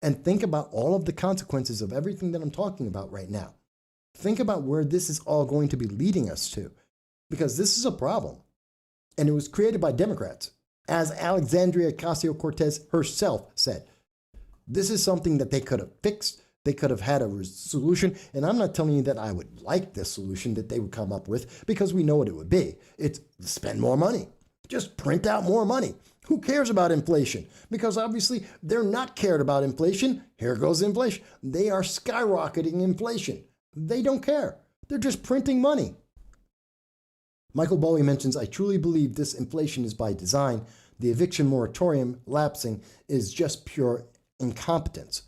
And think about all of the consequences of everything that I'm talking about right now. Think about where this is all going to be leading us to, because this is a problem. And it was created by Democrats. As Alexandria Ocasio-Cortez herself said, this is something that they could have fixed. They could have had a solution. And I'm not telling you that I would like this solution that they would come up with, because we know what it would be. It's spend more money. Just print out more money. Who cares about inflation? Because obviously they're not cared about inflation. Here goes inflation. They are skyrocketing inflation. They don't care. They're just printing money. Michael Bowie mentions, I truly believe this inflation is by design. The eviction moratorium lapsing is just pure incompetence.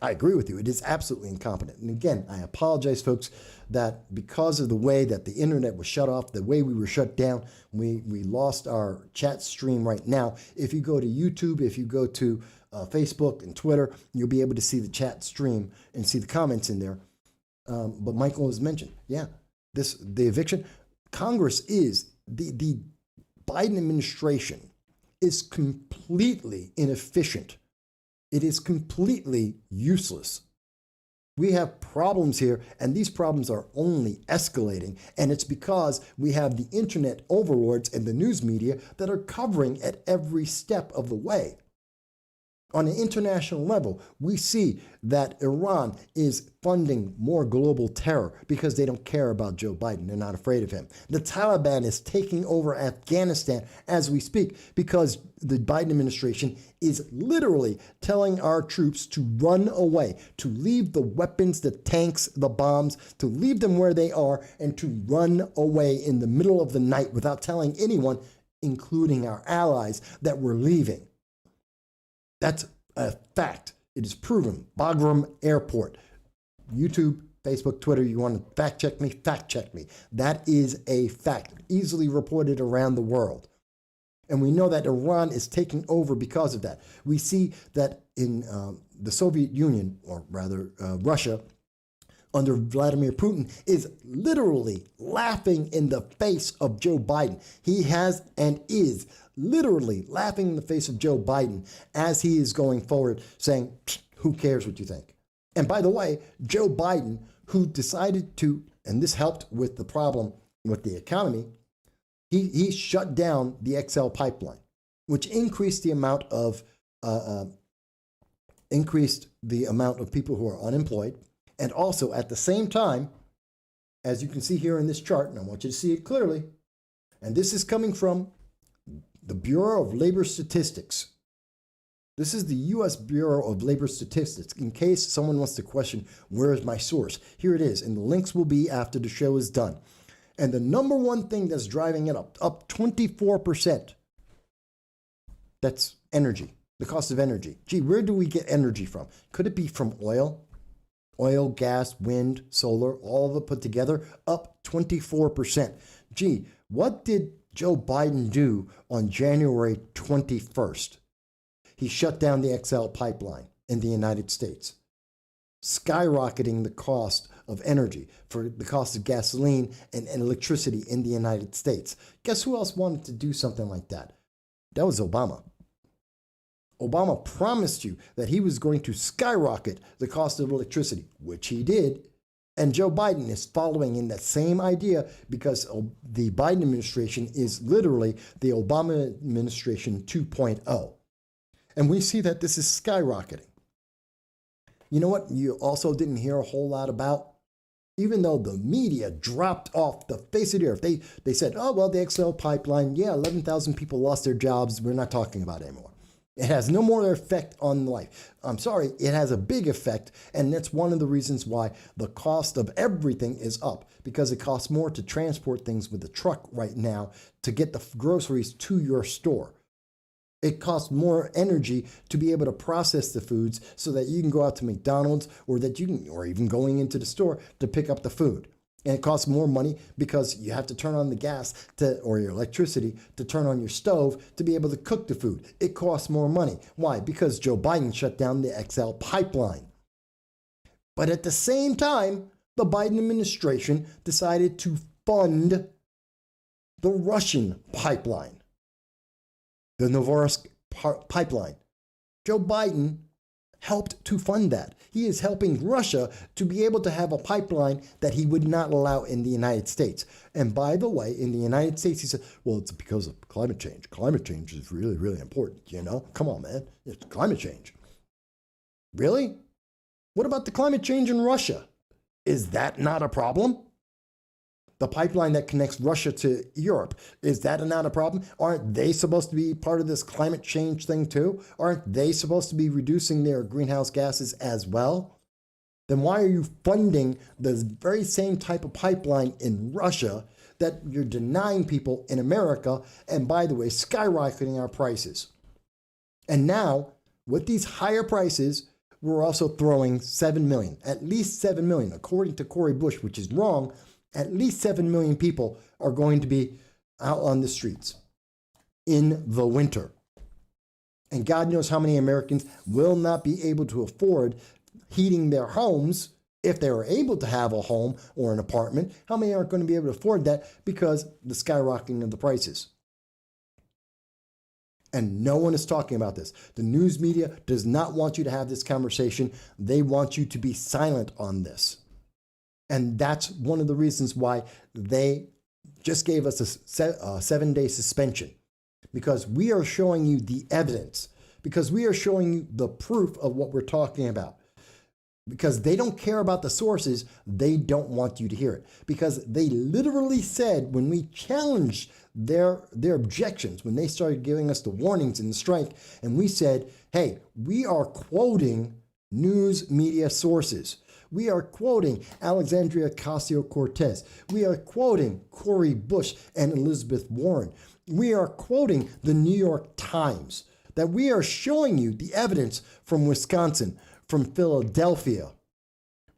I agree with you. It is absolutely incompetent. And again, I apologize, folks, that because of the way that the internet was shut off, the way we were shut down, we lost our chat stream right now. If you go to YouTube, if you go to Facebook and Twitter, you'll be able to see the chat stream and see the comments in there. But Michael has mentioned, the eviction. Congress is, the Biden administration is completely inefficient. It is completely useless. We have problems here, and these problems are only escalating. And it's because we have the internet overlords and the news media that are covering at every step of the way. On an international level, we see that Iran is funding more global terror because they don't care about Joe Biden. They're not afraid of him. The Taliban is taking over Afghanistan as we speak because the Biden administration is literally telling our troops to run away, to leave the weapons, the tanks, the bombs, to leave them where they are and to run away in the middle of the night without telling anyone, including our allies, that we're leaving. That's a fact. It is proven. Bagram Airport. YouTube, Facebook, Twitter, you want to fact check me? Fact check me. That is a fact. Easily reported around the world. And we know that Iran is taking over because of that. We see that in the Soviet Union, or rather Russia, under Vladimir Putin, is literally laughing in the face of Joe Biden. He has and is literally laughing in the face of Joe Biden as he is going forward saying, who cares what you think? And by the way, Joe Biden, who decided to, and this helped with the problem with the economy, he shut down the XL pipeline, which increased the amount of people who are unemployed. And also at the same time, as you can see here in this chart, and I want you to see it clearly, and this is coming from the Bureau of Labor Statistics. This is the U.S. Bureau of Labor Statistics. In case someone wants to question, where is my source? Here it is, and the links will be after the show is done. And the number one thing that's driving it up 24%, that's energy, the cost of energy. Gee, where do we get energy from? Could it be from oil? Oil, gas, wind, solar, all of it put together, up 24%. Gee, what did Joe Biden do on January 21st? He shut down the XL pipeline in the United States, skyrocketing the cost of energy, for the cost of gasoline and electricity in the United States. Guess who else wanted to do something like that? That was Obama. Obama promised you that he was going to skyrocket the cost of electricity, which he did. And Joe Biden is following in that same idea because the Biden administration is literally the Obama administration 2.0. And we see that this is skyrocketing. You know what you also didn't hear a whole lot about? Even though the media dropped off the face of the earth, they said, oh, well, the XL pipeline, 11,000 people lost their jobs. We're not talking about it anymore. It has no more effect on life. I'm sorry, it has a big effect, and that's one of the reasons why the cost of everything is up, because it costs more to transport things with a truck right now to get the groceries to your store. It costs more energy to be able to process the foods so that you can go out to McDonald's or even going into the store to pick up the food. And it costs more money because you have to turn on the gas or your electricity to turn on your stove to be able to cook the food. It costs more money. Why? Because Joe Biden shut down the XL pipeline. But at the same time, the Biden administration decided to fund the Russian pipeline, the Novorossiysk pipeline. Joe Biden helped to fund that. He is helping Russia to be able to have a pipeline that he would not allow in the United States. And by the way, in the United States, he said, well, it's because of climate change. Climate change is really, really important, you know? Come on, man. It's climate change. Really? What about the climate change in Russia? Is that not a problem? The pipeline that connects Russia to Europe, is that not a problem? Aren't they supposed to be part of this climate change thing too? Aren't they supposed to be reducing their greenhouse gases as well? Then why are you funding the very same type of pipeline in Russia that you're denying people in America, and by the way, skyrocketing our prices? And now, with these higher prices, we're also throwing 7 million, at least 7 million, according to Cori Bush, which is wrong. At least 7 million people are going to be out on the streets in the winter. And God knows how many Americans will not be able to afford heating their homes if they were able to have a home or an apartment. How many aren't going to be able to afford that because the skyrocketing of the prices? And no one is talking about this. The news media does not want you to have this conversation. They want you to be silent on this. And that's one of the reasons why they just gave us a 7-day suspension, because we are showing you the evidence, because we are showing you the proof of what we're talking about. Because they don't care about the sources, they don't want you to hear it. Because they literally said, when we challenged their objections, when they started giving us the warnings in the strike, and we said, hey, we are quoting news media sources. We are quoting Alexandria Ocasio-Cortez. We are quoting Cori Bush and Elizabeth Warren. We are quoting the New York Times. That we are showing you the evidence from Wisconsin, from Philadelphia.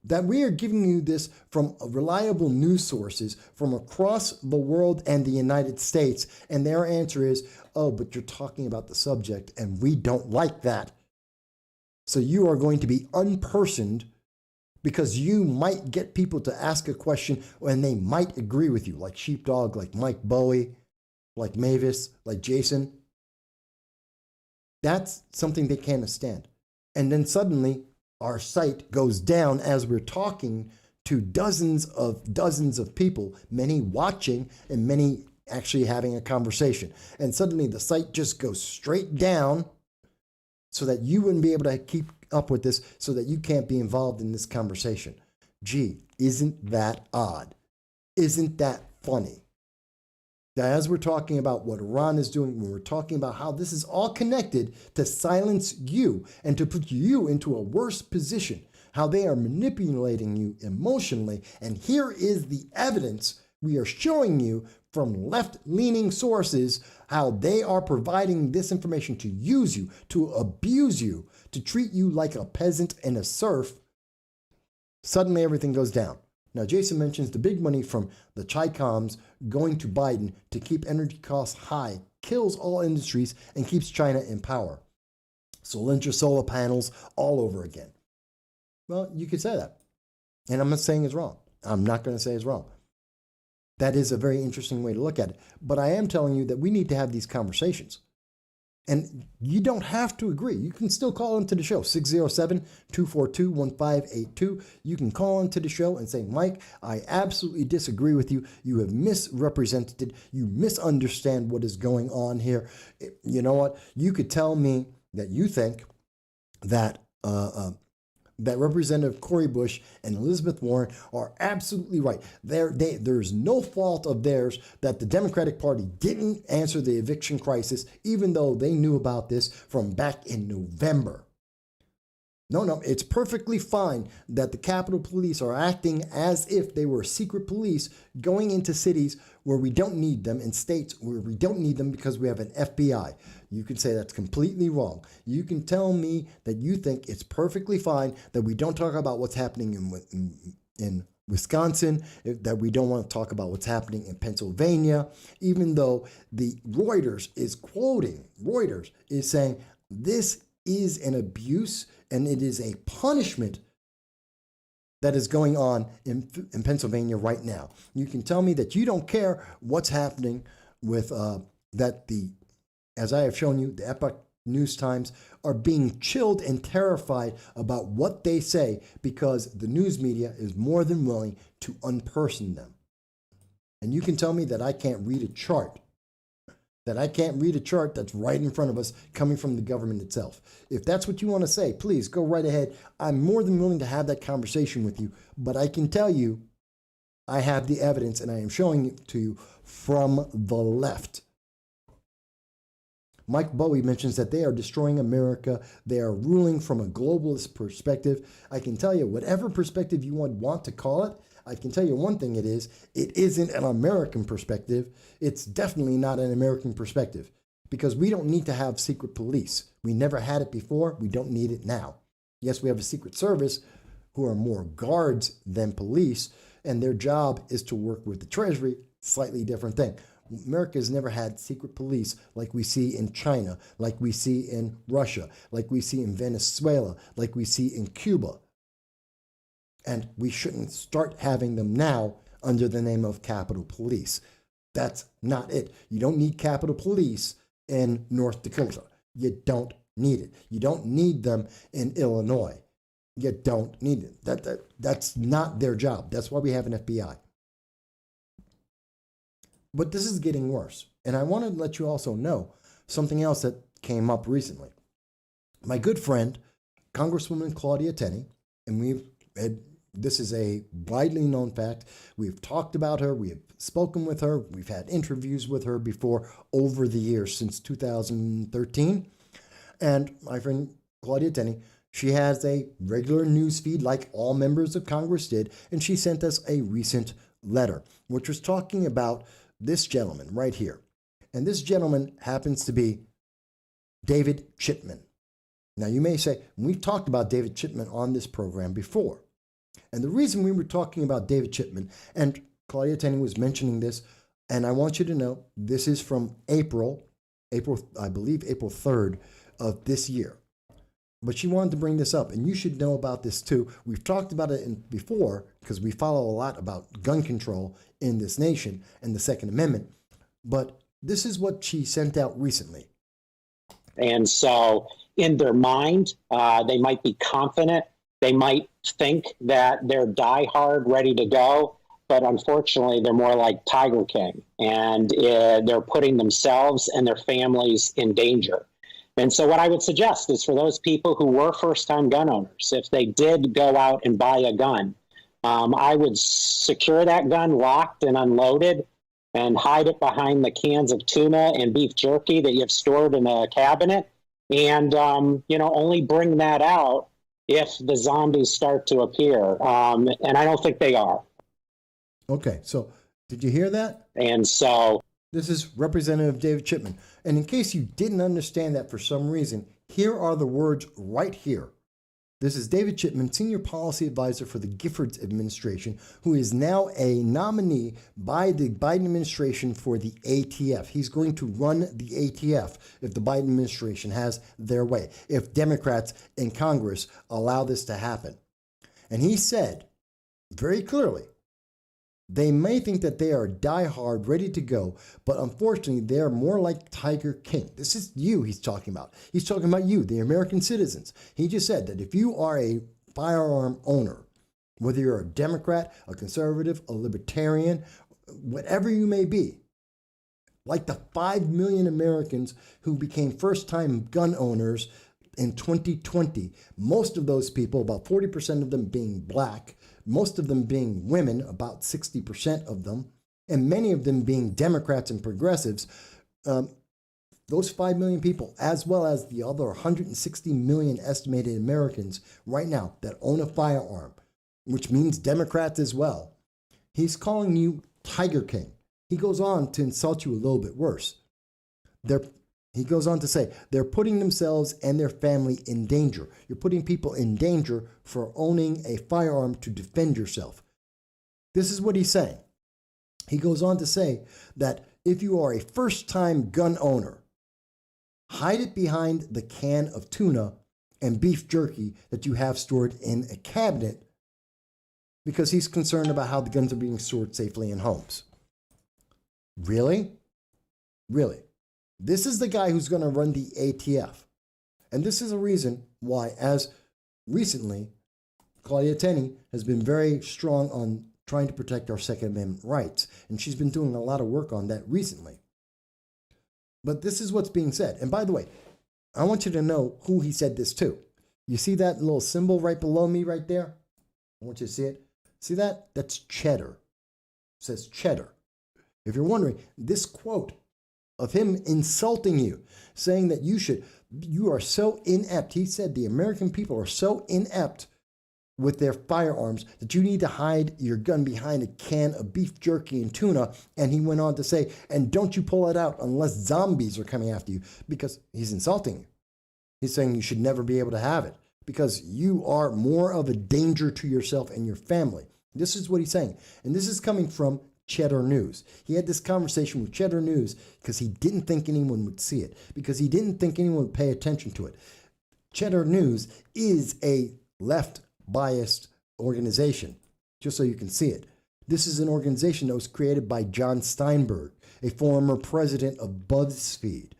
That we are giving you this from reliable news sources from across the world and the United States. And their answer is, oh, but you're talking about the subject and we don't like that. So you are going to be unpersoned, because you might get people to ask a question and they might agree with you, like Sheepdog, like Mike Bowie, like Mavis, like Jason. That's something they can't stand. And then suddenly our site goes down as we're talking to dozens of people, many watching and many actually having a conversation. And suddenly the site just goes straight down so that you wouldn't be able to keep up with this, so that you can't be involved in this conversation. Gee, isn't that odd? Isn't that funny? That as we're talking about what Iran is doing, when we're talking about how this is all connected to silence you and to put you into a worse position, how they are manipulating you emotionally, and here is the evidence we are showing you from left-leaning sources, how they are providing this information to use you, to abuse you, to treat you like a peasant and a serf. Suddenly everything goes down. Now, Jason mentions the big money from the Chi-Coms going to Biden to keep energy costs high, kills all industries, and keeps China in power. Solyndra solar panels all over again. Well, you could say that. And I'm not saying it's wrong. I'm not going to say it's wrong. That is a very interesting way to look at it. But I am telling you that we need to have these conversations. And you don't have to agree. You can still call into the show, 607-242-1582. You can call into the show and say, Mike, I absolutely disagree with you. You have misrepresented it. You misunderstand what is going on here. You know what? You could tell me that you think that that Representative Cori Bush and Elizabeth Warren are absolutely right. There's no fault of theirs that the Democratic Party didn't answer the eviction crisis, even though they knew about this from back in November. No, it's perfectly fine that the Capitol Police are acting as if they were secret police going into cities where we don't need them, in states where we don't need them because we have an FBI. You can say that's completely wrong. You can tell me that you think it's perfectly fine that we don't talk about what's happening in Wisconsin, that we don't want to talk about what's happening in Pennsylvania, even though the Reuters is saying this is an abuse and it is a punishment that is going on in Pennsylvania right now. You can tell me that you don't care what's happening with as I have shown you, the Epoch News Times are being chilled and terrified about what they say because the news media is more than willing to unperson them. And you can tell me that I can't read a chart, that's right in front of us coming from the government itself. If that's what you want to say, please go right ahead. I'm more than willing to have that conversation with you, but I can tell you I have the evidence and I am showing it to you from the left. Mike Bowie mentions that they are destroying America. They are ruling from a globalist perspective. I can tell you, whatever perspective you want to call it, I can tell you one thing it isn't an American perspective. It's definitely not an American perspective because we don't need to have secret police. We never had it before. We don't need it now. Yes, we have a secret service who are more guards than police, and their job is to work with the Treasury. Slightly different thing. America has never had secret police like we see in China, like we see in Russia, like we see in Venezuela, like we see in Cuba. And we shouldn't start having them now under the name of Capitol Police. That's not it. You don't need Capitol Police in North Dakota. You don't need it. You don't need them in Illinois. You don't need it. That's not their job. That's why we have an FBI. But this is getting worse. And I want to let you also know something else that came up recently. My good friend, Congresswoman Claudia Tenney, and this is a widely known fact. We've talked about her. We have spoken with her. We've had interviews with her before over the years since 2013. And my friend Claudia Tenney, she has a regular news feed like all members of Congress did. And she sent us a recent letter, which was talking about this gentleman right here. And this gentleman happens to be David Chipman. Now, you may say, we've talked about David Chipman on this program before. And the reason we were talking about David Chipman, and Claudia Tenney was mentioning this, and I want you to know, this is from April, I believe April 3rd of this year. But she wanted to bring this up, and you should know about this too. We've talked about it before because we follow a lot about gun control in this nation and the Second Amendment. But this is what she sent out recently. And so in their mind, they might be confident. They might think that they're diehard, ready to go. But unfortunately, they're more like Tiger King. And they're putting themselves and their families in danger. And so what I would suggest is for those people who were first-time gun owners, if they did go out and buy a gun, I would secure that gun locked and unloaded and hide it behind the cans of tuna and beef jerky that you've stored in a cabinet. And, only bring that out if the zombies start to appear. And I don't think they are. Okay, so did you hear that? And so this is Representative David Chipman. And in case you didn't understand that for some reason, here are the words right here. This is David Chipman, Senior Policy Advisor for the Giffords administration, who is now a nominee by the Biden administration for the ATF. He's going to run the ATF if the Biden administration has their way, if Democrats in Congress allow this to happen. And he said very clearly, they may think that they are diehard, ready to go, but unfortunately, they are more like Tiger King. This is you he's talking about. He's talking about you, the American citizens. He just said that if you are a firearm owner, whether you're a Democrat, a conservative, a libertarian, whatever you may be, like the 5 million Americans who became first-time gun owners in 2020, most of those people, about 40% of them being black, most of them being women, about 60% of them, and many of them being Democrats and progressives, those 5 million people, as well as the other 160 million estimated Americans right now that own a firearm, which means Democrats as well, he's calling you Tiger King. He goes on to insult you a little bit worse. He goes on to say, they're putting themselves and their family in danger. You're putting people in danger for owning a firearm to defend yourself. This is what he's saying. He goes on to say that if you are a first-time gun owner, hide it behind the can of tuna and beef jerky that you have stored in a cabinet because he's concerned about how the guns are being stored safely in homes. Really? Really? This is the guy who's going to run the ATF. And this is a reason why, as recently, Claudia Tenney has been very strong on trying to protect our Second Amendment rights. And she's been doing a lot of work on that recently. But this is what's being said. And by the way, I want you to know who he said this to. You see that little symbol right below me right there? I want you to see it. See that? That's cheddar. It says cheddar. If you're wondering, this quote of him insulting you, saying that you are so inept. He said the American people are so inept with their firearms that you need to hide your gun behind a can of beef jerky and tuna. And he went on to say, and don't you pull it out unless zombies are coming after you, because he's insulting you. He's saying you should never be able to have it because you are more of a danger to yourself and your family. This is what he's saying. And this is coming from Cheddar News. He had this conversation with Cheddar News because he didn't think anyone would see it, because he didn't think anyone would pay attention to it. Cheddar News is a left-biased organization, just so you can see it. This is an organization that was created by John Steinberg, a former president of BuzzFeed,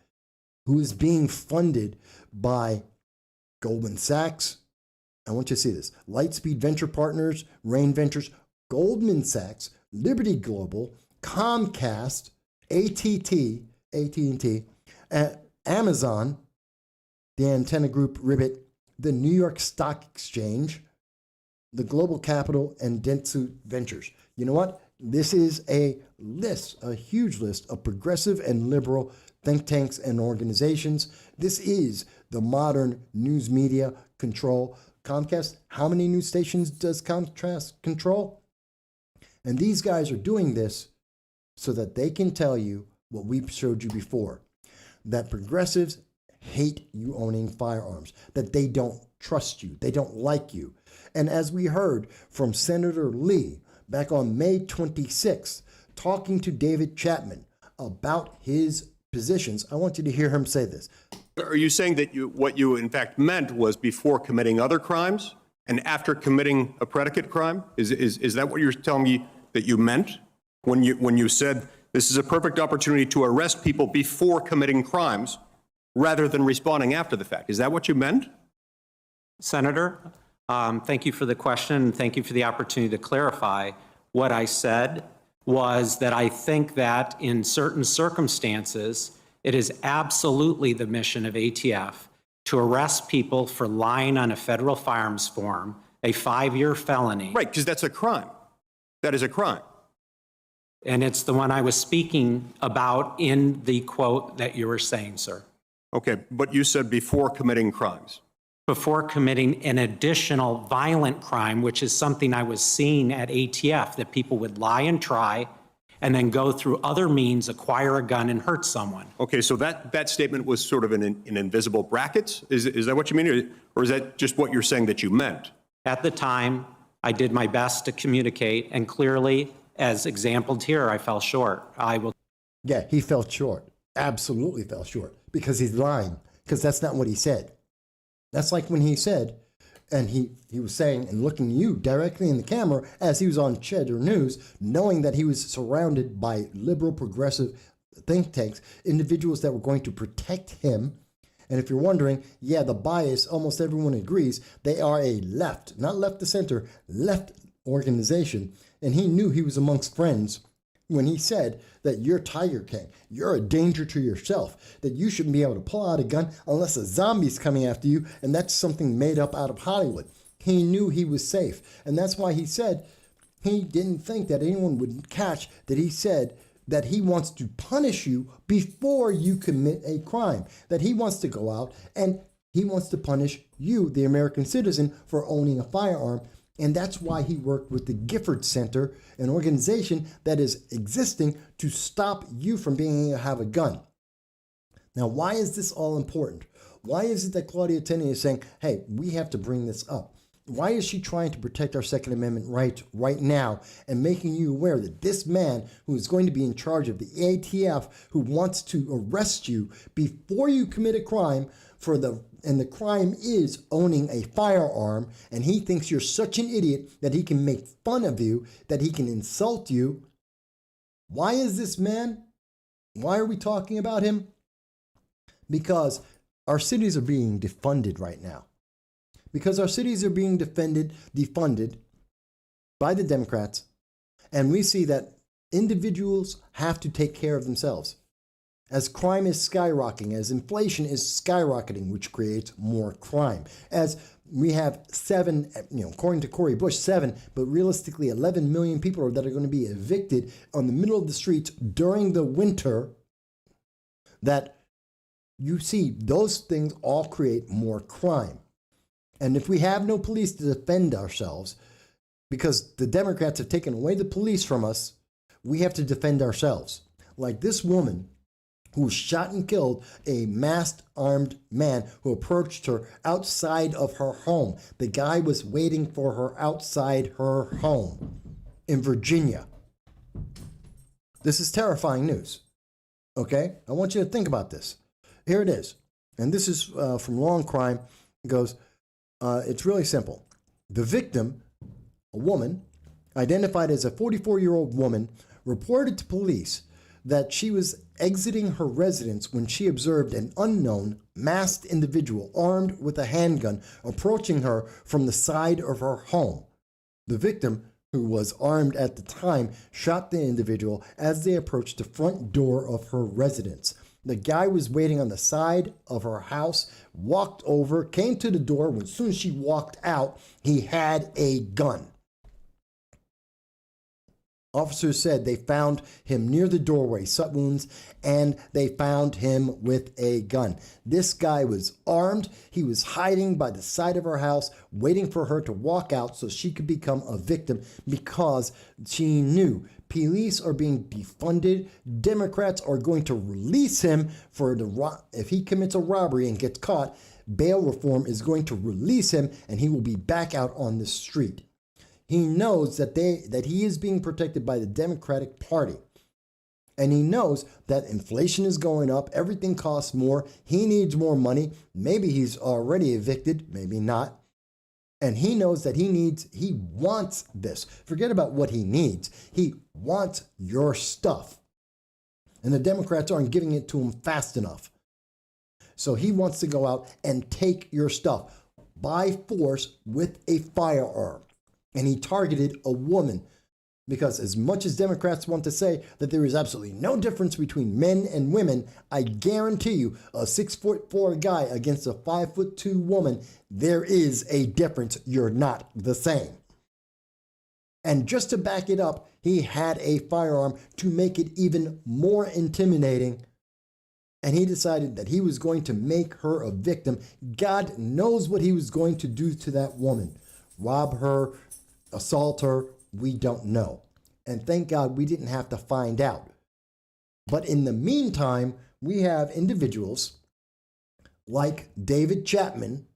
who is being funded by Goldman Sachs. I want you to see this. Lightspeed Venture Partners, Rain Ventures, Goldman Sachs, Liberty Global, Comcast, AT&T, Amazon, the Antenna Group Ribbit, the New York Stock Exchange, the Global Capital, and Dentsu Ventures. You know what? This is a list, a huge list of progressive and liberal think tanks and organizations. This is the modern news media control. Comcast, how many news stations does Comcast control? And these guys are doing this so that they can tell you what we showed you before, that progressives hate you owning firearms, that they don't trust you, they don't like you. And as we heard from Senator Lee back on May 26th, talking to David Chapman about his positions, I want you to hear him say this. Are you saying that what you in fact meant was before committing other crimes and after committing a predicate crime? Is that what you're telling me that you meant when you said this is a perfect opportunity to arrest people before committing crimes rather than responding after the fact? Is that what you meant? Senator, thank you for the question, and thank you for the opportunity to clarify. What I said was that I think that in certain circumstances, it is absolutely the mission of ATF to arrest people for lying on a federal firearms form, a 5-year felony. Right, because that's a crime. That is a crime. And it's the one I was speaking about in the quote that you were saying, sir. Okay, but you said before committing crimes. Before committing an additional violent crime, which is something I was seeing at ATF, that people would lie and try and then go through other means, acquire a gun and hurt someone. Okay, so that statement was sort of in invisible brackets? Is that what you mean? Or is that just what you're saying that you meant? At the time, I did my best to communicate, and clearly, as exampled here, I fell short. Yeah, he fell short. Absolutely fell short, because he's lying, because that's not what he said. That's like when he said, and he was saying and looking you directly in the camera as he was on Cheddar News, knowing that he was surrounded by liberal progressive think tanks, individuals that were going to protect him. And if you're wondering, yeah, the bias, almost everyone agrees, they are a left, not left to center, left organization. And he knew he was amongst friends when he said that you're Tiger King, you're a danger to yourself, that you shouldn't be able to pull out a gun unless a zombie's coming after you, and that's something made up out of Hollywood. He knew he was safe, and that's why he said he didn't think that anyone would catch that he said that he wants to punish you before you commit a crime, that he wants to go out and he wants to punish you, the American citizen, for owning a firearm. And that's why he worked with the Gifford Center, an organization that is existing to stop you from being able to have a gun. Now, why is this all important? Why is it that Claudia Tenney is saying, hey, we have to bring this up? Why is she trying to protect our Second Amendment rights right now and making you aware that this man who is going to be in charge of the ATF, who wants to arrest you before you commit a crime and the crime is owning a firearm, and he thinks you're such an idiot that he can make fun of you, that he can insult you. Why is this man? Why are we talking about him? Because our cities are being defunded right now. Because our cities are being defunded by the Democrats, and we see that individuals have to take care of themselves. As crime is skyrocketing, as inflation is skyrocketing, which creates more crime. As we have 7, according to Cory Bush, 7, but realistically 11 million people that are going to be evicted on the middle of the streets during the winter, that you see those things all create more crime. And if we have no police to defend ourselves, because the Democrats have taken away the police from us, we have to defend ourselves. Like this woman who shot and killed a masked armed man who approached her outside of her home. The guy was waiting for her outside her home in Virginia. This is terrifying news. Okay? I want you to think about this. Here it is. And this is from Law and Crime. It goes, it's really simple. The victim, a woman, identified as a 44-year-old woman, reported to police that she was exiting her residence when she observed an unknown masked individual armed with a handgun approaching her from the side of her home. The victim, who was armed at the time, shot the individual as they approached the front door of her residence. The guy was waiting on the side of her house, walked over, came to the door. When as soon as she walked out, he had a gun. Officers said they found him near the doorway, sut wounds, and they found him with a gun. This guy was armed. He was hiding by the side of her house, waiting for her to walk out so she could become a victim, because she knew police are being defunded. Democrats are going to release him for if he commits a robbery and gets caught. Bail reform is going to release him, and he will be back out on the street. He knows that he is being protected by the Democratic Party. And he knows that inflation is going up. Everything costs more. He needs more money. Maybe he's already evicted, maybe not. And he knows that he wants this. Forget about what he needs. He wants your stuff. And the Democrats aren't giving it to him fast enough. So he wants to go out and take your stuff by force with a firearm. And he targeted a woman, because as much as Democrats want to say that there is absolutely no difference between men and women, I guarantee you a 6'4" guy against a 5'2" woman, there is a difference. You're not the same. And just to back it up, he had a firearm to make it even more intimidating. And he decided that he was going to make her a victim. God knows what he was going to do to that woman. Rob her, assault her, we don't know. And thank God we didn't have to find out. But in the meantime, we have individuals like David Chipman,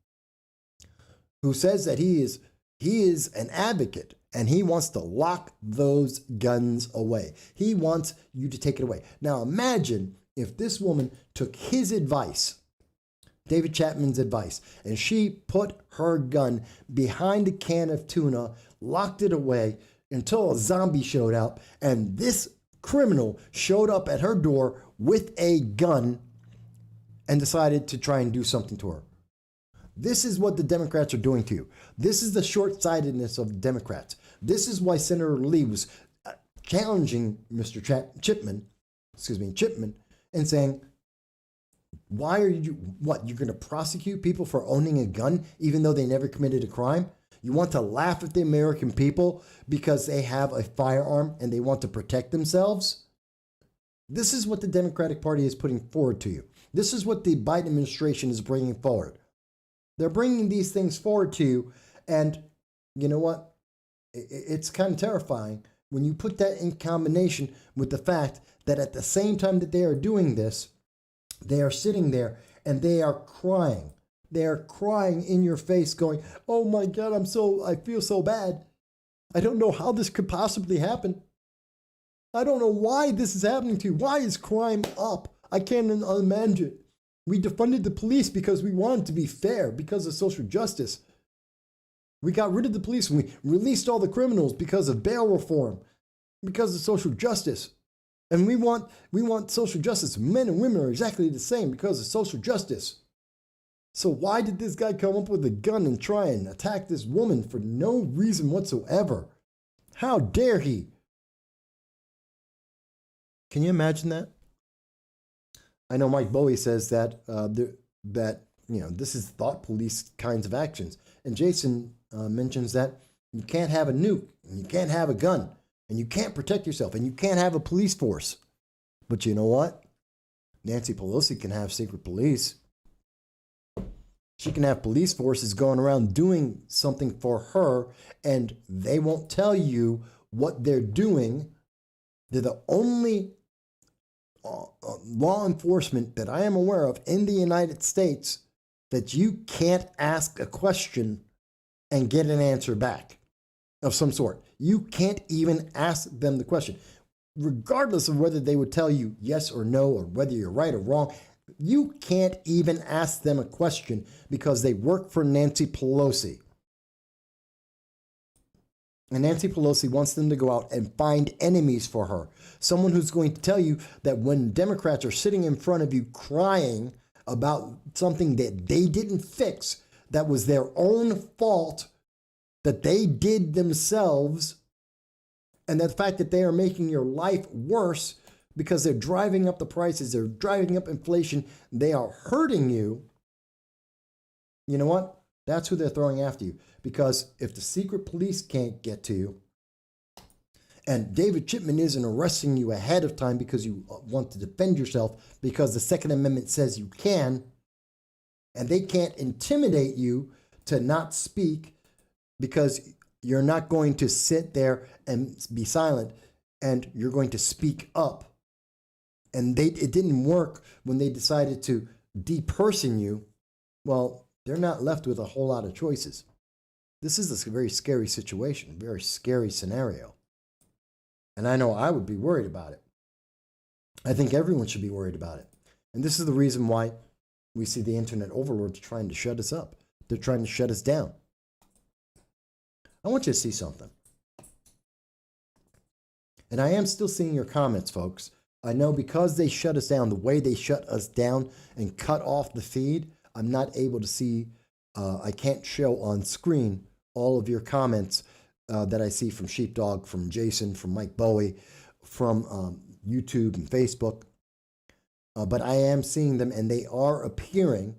who says that he is an advocate and he wants to lock those guns away. He wants you to take it away. Now imagine if this woman took his advice, David Chipman's advice, and she put her gun behind a can of tuna, locked it away until a zombie showed up, and this criminal showed up at her door with a gun and decided to try and do something to her. This is what the Democrats are doing to you. This is the short-sightedness of the Democrats. This is why Senator Lee was challenging Mr. Chipman, and saying, why are you, you're going to prosecute people for owning a gun even though they never committed a crime? You want to laugh at the American people because they have a firearm and they want to protect themselves? This is what the Democratic Party is putting forward to you. This is what the Biden administration is bringing forward. They're bringing these things forward to you, and you know what? It's kind of terrifying when you put that in combination with the fact that at the same time that they are doing this, they are sitting there and they are crying. They are crying in your face going, oh my God, I feel so bad. I don't know how this could possibly happen. I don't know why this is happening to you. Why is crime up? I can't imagine. We defunded the police because we wanted to be fair, because of social justice. We got rid of the police and we released all the criminals because of bail reform, because of social justice. And we want social justice. Men and women are exactly the same because of social justice. So why did this guy come up with a gun and try and attack this woman for no reason whatsoever? How dare he? Can you imagine that? I know Mike Bowie says that this is thought police kinds of actions, and Jason mentions that you can't have a nuke, and you can't have a gun, and you can't protect yourself, and you can't have a police force. But you know what? Nancy Pelosi can have secret police. She can have police forces going around doing something for her, and they won't tell you what they're doing. They're the only law enforcement that I am aware of in the United States that you can't ask a question and get an answer back of some sort. You can't even ask them the question. Regardless of whether they would tell you yes or no, or whether you're right or wrong, you can't even ask them a question because they work for Nancy Pelosi. And Nancy Pelosi wants them to go out and find enemies for her. Someone who's going to tell you that when Democrats are sitting in front of you crying about something that they didn't fix, that was their own fault, that they did themselves, and the fact that they are making your life worse because they're driving up the prices, they're driving up inflation, they are hurting you. You know what? That's who they're throwing after you. Because if the secret police can't get to you, and David Chipman isn't arresting you ahead of time because you want to defend yourself, because the Second Amendment says you can, and they can't intimidate you to not speak because you're not going to sit there and be silent, and you're going to speak up. And it didn't work when they decided to deperson you. Well, they're not left with a whole lot of choices. This is a very scary situation, a very scary scenario. And I know I would be worried about it. I think everyone should be worried about it. And this is the reason why we see the internet overlords trying to shut us up. They're trying to shut us down. I want you to see something. And I am still seeing your comments, folks. I know because they shut us down, the way they shut us down and cut off the feed, I'm not able to see, I can't show on screen all of your comments that I see from Sheepdog, from Jason, from Mike Bowie, from YouTube and Facebook. But I am seeing them and they are appearing.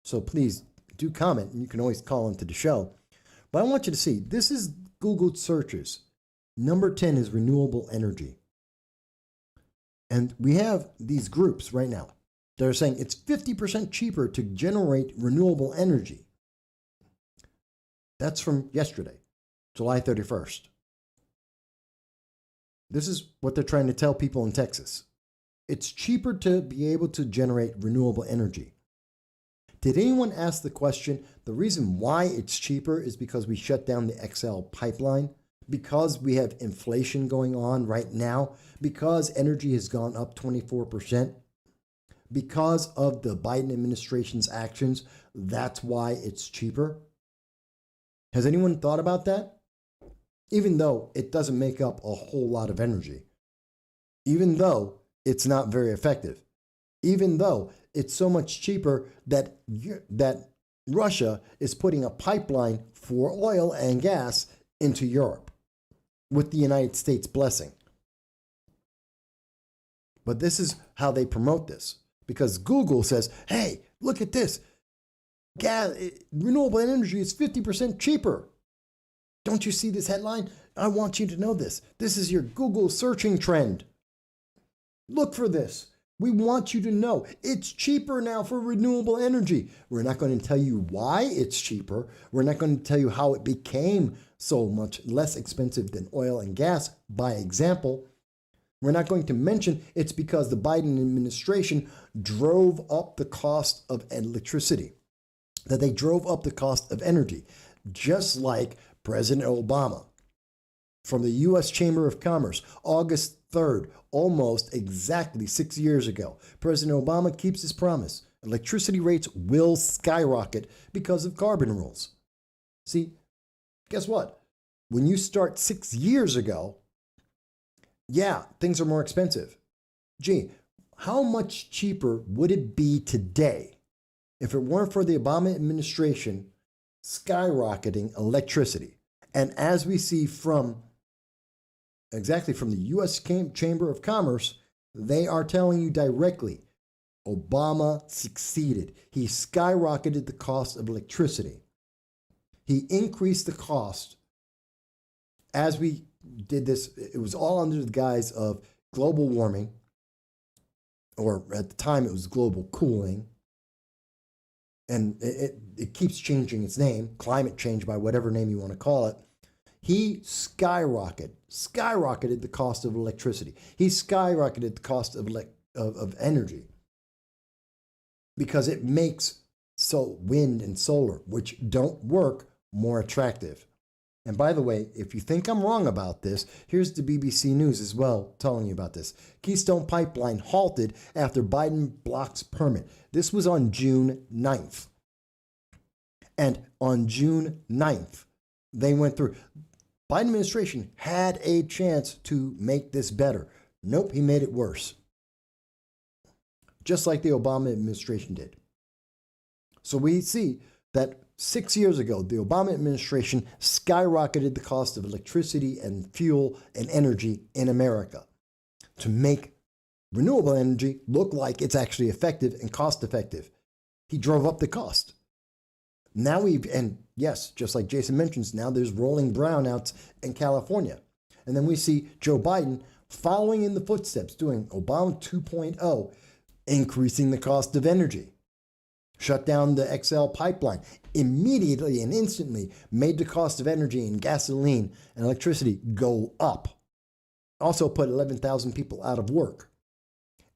So please do comment, and you can always call into the show. But I want you to see, this is Google searches. Number 10 is renewable energy. And we have these groups right now that are saying it's 50% cheaper to generate renewable energy. That's from yesterday, July 31st. This is what they're trying to tell people in Texas. It's cheaper to be able to generate renewable energy. Did anyone ask the question, the reason why it's cheaper is because we shut down the XL pipeline? Because we have inflation going on right now? Because energy has gone up 24%? Because of the Biden administration's actions, that's why it's cheaper? Has anyone thought about that? Even though it doesn't make up a whole lot of energy. Even though it's not very effective. Even though it's so much cheaper that Russia is putting a pipeline for oil and gas into Europe with the United States blessing. But this is how they promote this. Because Google says, hey, look at this. Renewable energy is 50% cheaper. Don't you see this headline? I want you to know this. This is your Google searching trend. Look for this. We want you to know it's cheaper now for renewable energy. We're not going to tell you why it's cheaper. We're not going to tell you how it became so much less expensive than oil and gas, by example. We're not going to mention it's because the Biden administration drove up the cost of electricity, that they drove up the cost of energy, just like President Obama. From the U.S. Chamber of Commerce, August 3rd, almost exactly 6 years ago, President Obama keeps his promise Electricity rates will skyrocket because of carbon rules. See, guess what? When you start 6 years ago, yeah, things are more expensive. Gee, how much cheaper would it be today if it weren't for the Obama administration skyrocketing electricity? And as we see from the U.S. Chamber of Commerce, they are telling you directly, Obama succeeded. He skyrocketed the cost of electricity. He increased the cost. As we did this, it was all under the guise of global warming, or at the time it was global cooling. And it keeps changing its name, climate change by whatever name you want to call it. He skyrocketed the cost of electricity. He skyrocketed the cost of energy because it makes wind and solar, which don't work, more attractive. And by the way, if you think I'm wrong about this, here's the BBC News as well telling you about this. Keystone Pipeline halted after Biden blocks permit. This was on June 9th. And on June 9th, they went through. Biden administration had a chance to make this better. Nope, he made it worse. Just like the Obama administration did. So we see that 6 years ago, the Obama administration skyrocketed the cost of electricity and fuel and energy in America to make renewable energy look like it's actually effective and cost effective. He drove up the cost. Now and yes, just like Jason mentions, now there's rolling brownouts in California. And then we see Joe Biden following in the footsteps, doing Obama 2.0, increasing the cost of energy. Shut down the XL pipeline, immediately and instantly made the cost of energy and gasoline and electricity go up. Also put 11,000 people out of work.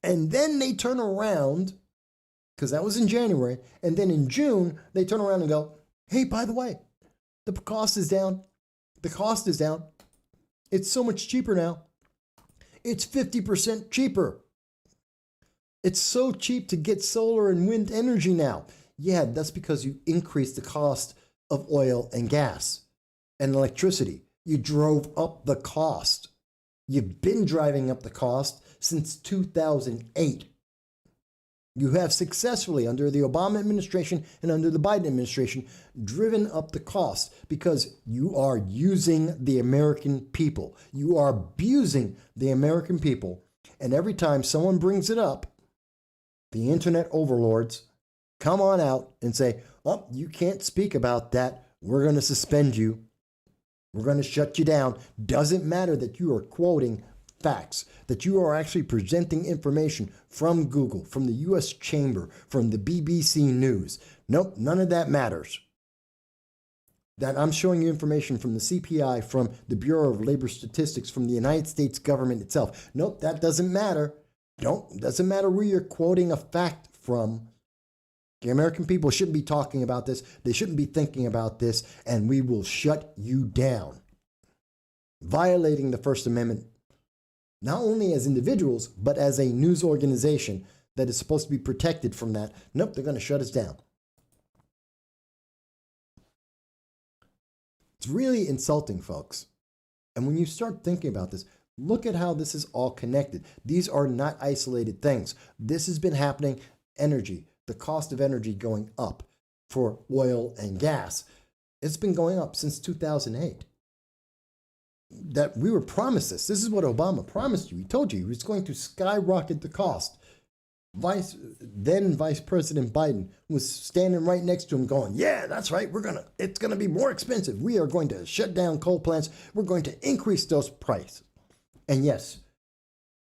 And then they turn around, because that was in January, and then in June, they turn around and go, hey, by the way, the cost is down. The cost is down. It's so much cheaper now. It's 50% cheaper. It's so cheap to get solar and wind energy now. Yeah, that's because you increased the cost of oil and gas and electricity. You drove up the cost. You've been driving up the cost since 2008. You have successfully, under the Obama administration and under the Biden administration, driven up the cost because you are using the American people. You are abusing the American people. And every time someone brings it up, the internet overlords come on out and say, oh, you can't speak about that. We're going to suspend you. We're going to shut you down. Doesn't matter that you are quoting facts, that you are actually presenting information from Google, from the U.S. Chamber, from the BBC News. Nope, none of that matters. That I'm showing you information from the CPI, from the Bureau of Labor Statistics, from the United States government itself. Nope, that doesn't matter. Doesn't matter where you're quoting a fact from. The American people shouldn't be talking about this. They shouldn't be thinking about this, and we will shut you down. Violating the First Amendment, not only as individuals, but as a news organization that is supposed to be protected from that. Nope, they're going to shut us down. It's really insulting, folks. And when you start thinking about this, look at how this is all connected. These are not isolated things. This has been happening. Energy, the cost of energy going up for oil and gas. It's been going up since 2008. That we were promised this. This is what Obama promised you. He told you he was going to skyrocket the cost. Then Vice President Biden was standing right next to him going, yeah, that's right. It's going to be more expensive. We are going to shut down coal plants. We're going to increase those prices. And yes,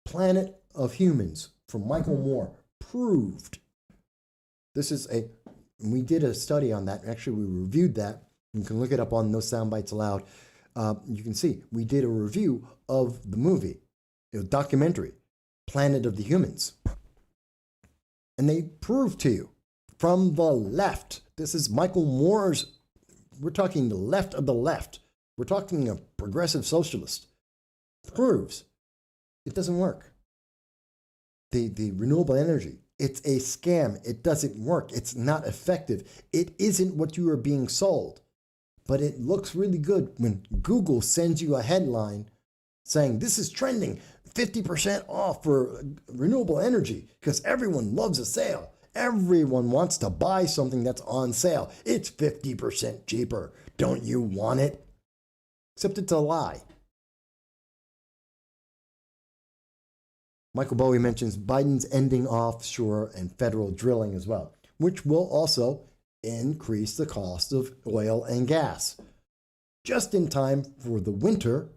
Planet of Humans from Michael Moore proved we did a study on that. Actually, we reviewed that. You can look it up on those Soundbites Allowed. You can see we did a review of the movie, a documentary, Planet of the Humans. And they proved to you from the left. This is Michael Moore's, we're talking the left of the left. We're talking a progressive socialist. Proves it doesn't work. The renewable energy, It's a scam. It doesn't work. It's not effective. It isn't what you are being sold. But it looks really good when Google sends you a headline saying this is trending 50% off for renewable energy because everyone loves a sale. Everyone wants to buy something that's on sale. It's 50% cheaper. Don't you want it? Except it's a lie. Michael Bowie mentions Biden's ending offshore and federal drilling as well, which will also increase the cost of oil and gas just in time for the winter,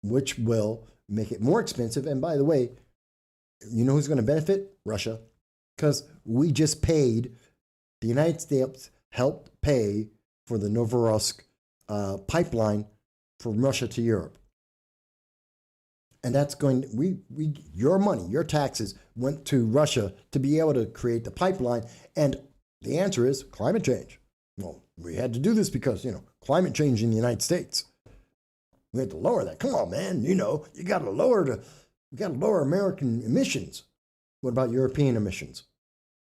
which will make it more expensive. And by the way, you know who's going to benefit? Russia, because we just paid, the United States helped pay for the Novorossiysk pipeline from Russia to Europe. And that's going, your money, your taxes went to Russia to be able to create the pipeline. And the answer is climate change. Well, we had to do this because, climate change in the United States. We had to lower that. Come on, man. You got to lower American emissions. What about European emissions,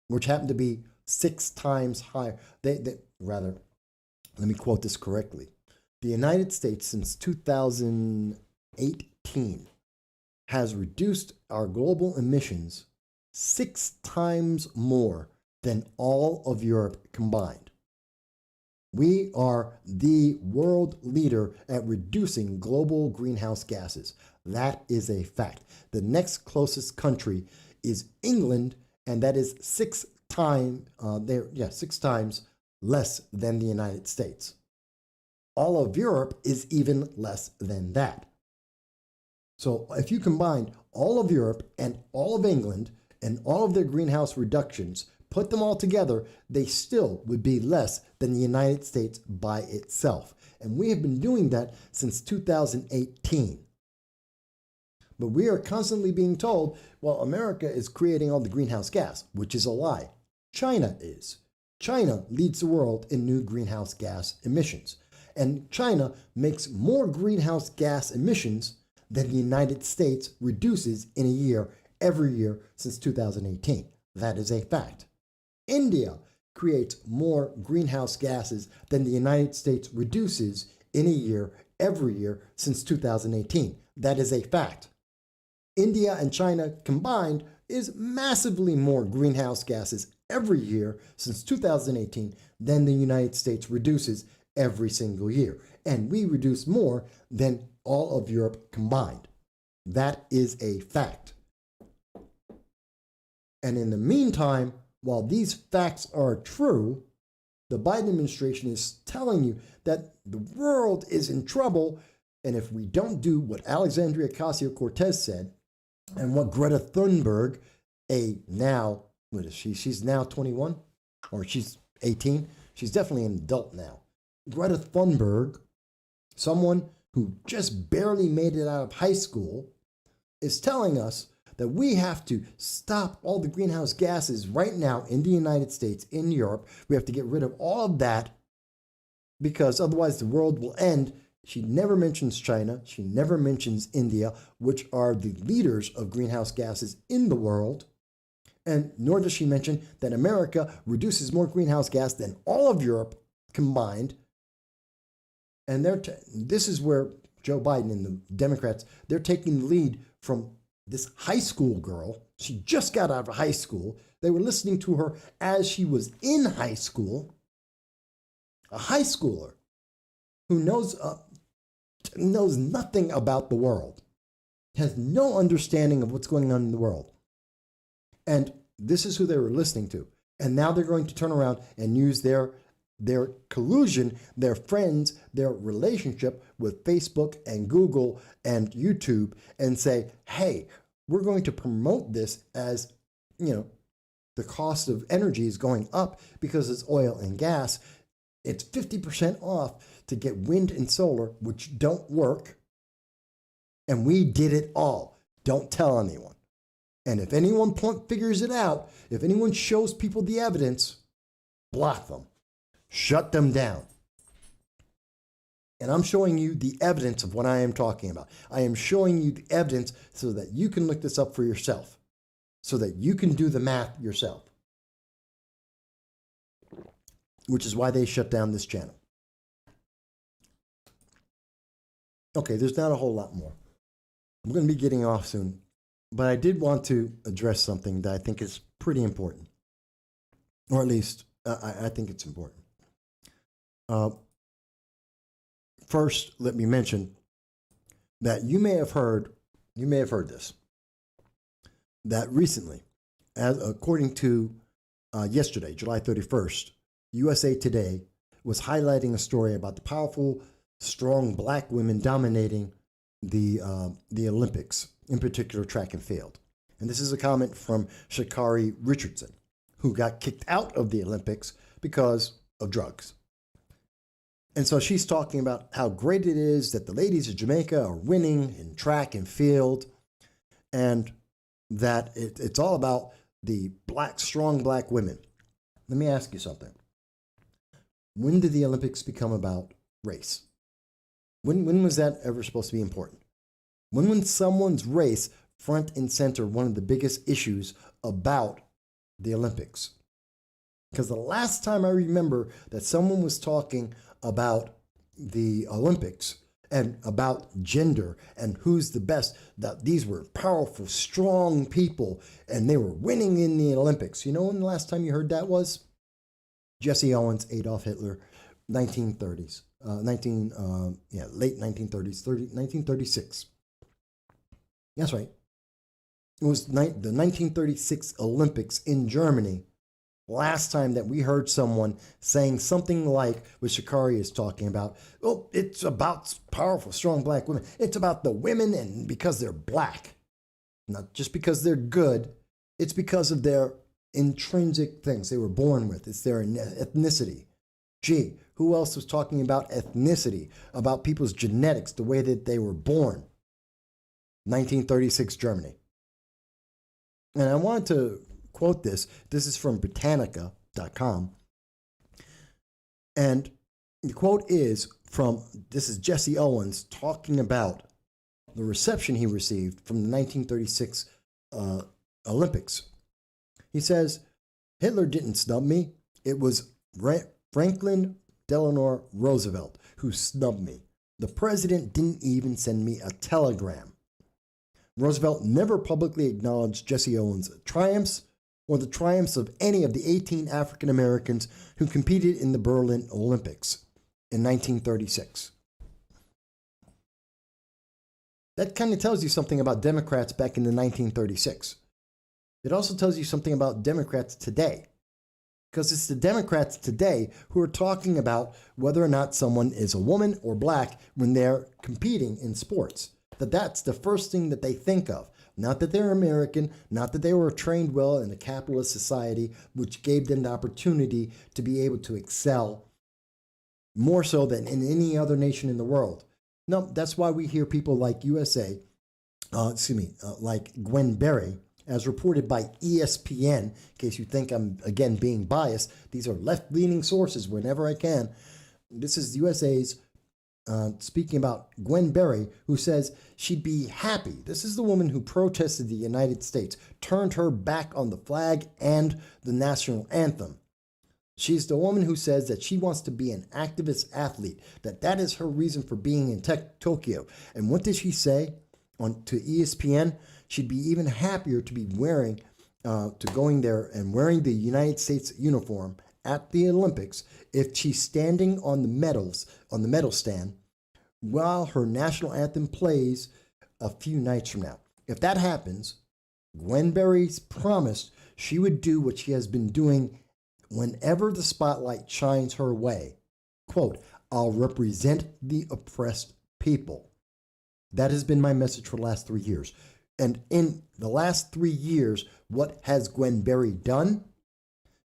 which happen to be 6 times higher? Rather, let me quote this correctly. The United States since 2018 has reduced our global emissions 6 times more than all of Europe combined. We are the world leader at reducing global greenhouse gases. That is a fact. The next closest country is England, and that is 6 times less than the United States. All of Europe is even less than that. So if you combine all of Europe and all of England and all of their greenhouse reductions, put them all together, they still would be less than the United States by itself. And we have been doing that since 2018. But we are constantly being told, well, America is creating all the greenhouse gas, which is a lie. China is. China leads the world in new greenhouse gas emissions. And China makes more greenhouse gas emissions than the United States reduces in a year, every year since 2018. That is a fact. India creates more greenhouse gases than the United States reduces in a year, every year since 2018. That is a fact. India and China combined is massively more greenhouse gases every year since 2018 than the United States reduces every single year. And we reduce more than all of Europe combined. That is a fact. And in the meantime, while these facts are true, the Biden administration is telling you that the world is in trouble. And if we don't do what Alexandria Ocasio-Cortez said and what Greta Thunberg, what is she? She's now 21 or she's 18. She's definitely an adult now. Greta Thunberg, someone who just barely made it out of high school, is telling us that we have to stop all the greenhouse gases right now in the United States, in Europe. We have to get rid of all of that because otherwise the world will end. She never mentions China. She never mentions India, which are the leaders of greenhouse gases in the world. And nor does she mention that America reduces more greenhouse gas than all of Europe combined. And this is where Joe Biden and the Democrats, they're taking the lead from this high school girl. She just got out of high school. They were listening to her as she was in high school. A high schooler who knows nothing about the world, has no understanding of what's going on in the world. And this is who they were listening to. And now they're going to turn around and use their collusion, their friends, their relationship with Facebook and Google and YouTube and say, hey, we're going to promote this as, the cost of energy is going up because it's oil and gas. It's 50% off to get wind and solar, which don't work. And we did it all. Don't tell anyone. And if anyone figures it out, if anyone shows people the evidence, block them. Shut them down. And I'm showing you the evidence of what I am talking about. I am showing you the evidence so that you can look this up for yourself. so that you can do the math yourself. Which is why they shut down this channel. Okay, there's not a whole lot more. I'm going to be getting off soon, but I did want to address something that I think is pretty important, or at least I think it's important. First, let me mention that you may have heard this, that recently, according to yesterday, July 31st, USA Today was highlighting a story about the powerful, strong black women dominating the Olympics, in particular track and field. And this is a comment from Sha'Carri Richardson, who got kicked out of the Olympics because of drugs. And so she's talking about how great it is that the ladies of Jamaica are winning in track and field, and that it's all about the strong black women. Let me ask you something. When did the Olympics become about race? When was that ever supposed to be important? When someone's race front and center one of the biggest issues about the Olympics? Because the last time I remember that someone was talking about the Olympics and about gender and who's the best, that these were powerful, strong people and they were winning in the Olympics. You know when the last time you heard that was? Jesse Owens, Adolf Hitler, 1930s, late 1930s, 1936. That's right. It was the 1936 Olympics in Germany. Last time that we heard someone saying something like what Sha'Carri is talking about. Oh, it's about powerful, strong black women. It's about the women, and because they're black, not just because they're good. It's because of their intrinsic things they were born with. It's their ethnicity. Gee, who else was talking about ethnicity, about people's genetics, the way that they were born? 1936 Germany. And I wanted to quote this. This is from Britannica.com. And the quote is this is Jesse Owens talking about the reception he received from the 1936 Olympics. He says, Hitler didn't snub me. It was Franklin Delano Roosevelt who snubbed me. The president didn't even send me a telegram. Roosevelt never publicly acknowledged Jesse Owens' triumphs or the triumphs of any of the 18 African Americans who competed in the Berlin Olympics in 1936. That kind of tells you something about Democrats back in the 1936. It also tells you something about Democrats today, because it's the Democrats today who are talking about whether or not someone is a woman or black when they're competing in sports. That's the first thing that they think of. Not that they're American, not that they were trained well in a capitalist society, which gave them the opportunity to be able to excel more so than in any other nation in the world. No, that's why we hear people like like Gwen Berry, as reported by ESPN, in case you think I'm, again, being biased. These are left-leaning sources whenever I can. This is USA's speaking about Gwen Berry, who says she'd be happy. This is the woman who protested the United States, turned her back on the flag and the national anthem. She's the woman who says that she wants to be an activist athlete, that is her reason for being in Tokyo. And what did she say to ESPN? She'd be even happier to be going there and wearing the United States uniform at the Olympics if she's standing on the medal stand while her national anthem plays a few nights from now. If that happens, Gwen Berry's promised she would do what she has been doing whenever the spotlight shines her way. Quote, I'll represent the oppressed people. That has been my message for the last 3 years. And in the last 3 years, what has Gwen Berry done?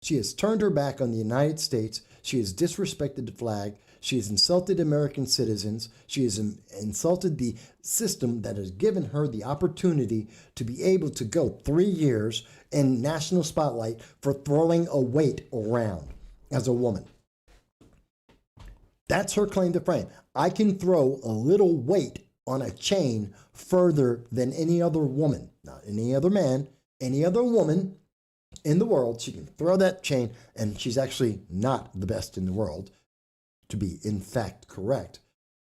She has turned her back on the United States. She has disrespected the flag. She has insulted American citizens. She has insulted the system that has given her the opportunity to be able to go 3 years in national spotlight for throwing a weight around as a woman. That's her claim to fame. I can throw a little weight on a chain further than any other woman, not any other man, any other woman in the world. She can throw that chain, and she's actually not the best in the world, to be in fact correct.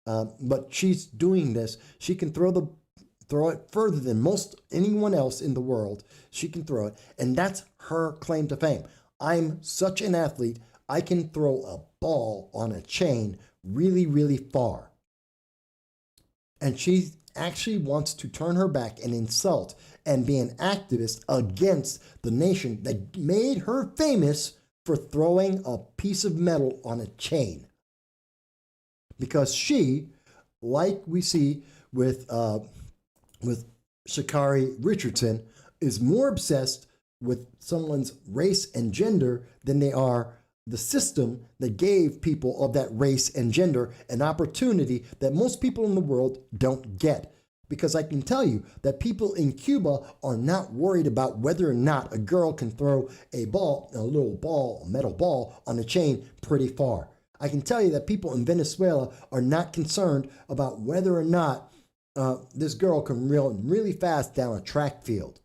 But she's doing this. She can throw it further than most anyone else in the world. She can throw it, and that's her claim to fame. I'm such an athlete, I can throw a ball on a chain really, really far. And she actually wants to turn her back and insult and be an activist against the nation that made her famous for throwing a piece of metal on a chain. Because she, like we see with Sha'Carri Richardson, is more obsessed with someone's race and gender than they are the system that gave people of that race and gender an opportunity that most people in the world don't get. Because I can tell you that people in Cuba are not worried about whether or not a girl can throw a little ball, a metal ball on a chain pretty far. I can tell you that people in Venezuela are not concerned about whether or not this girl can run really fast down a track field.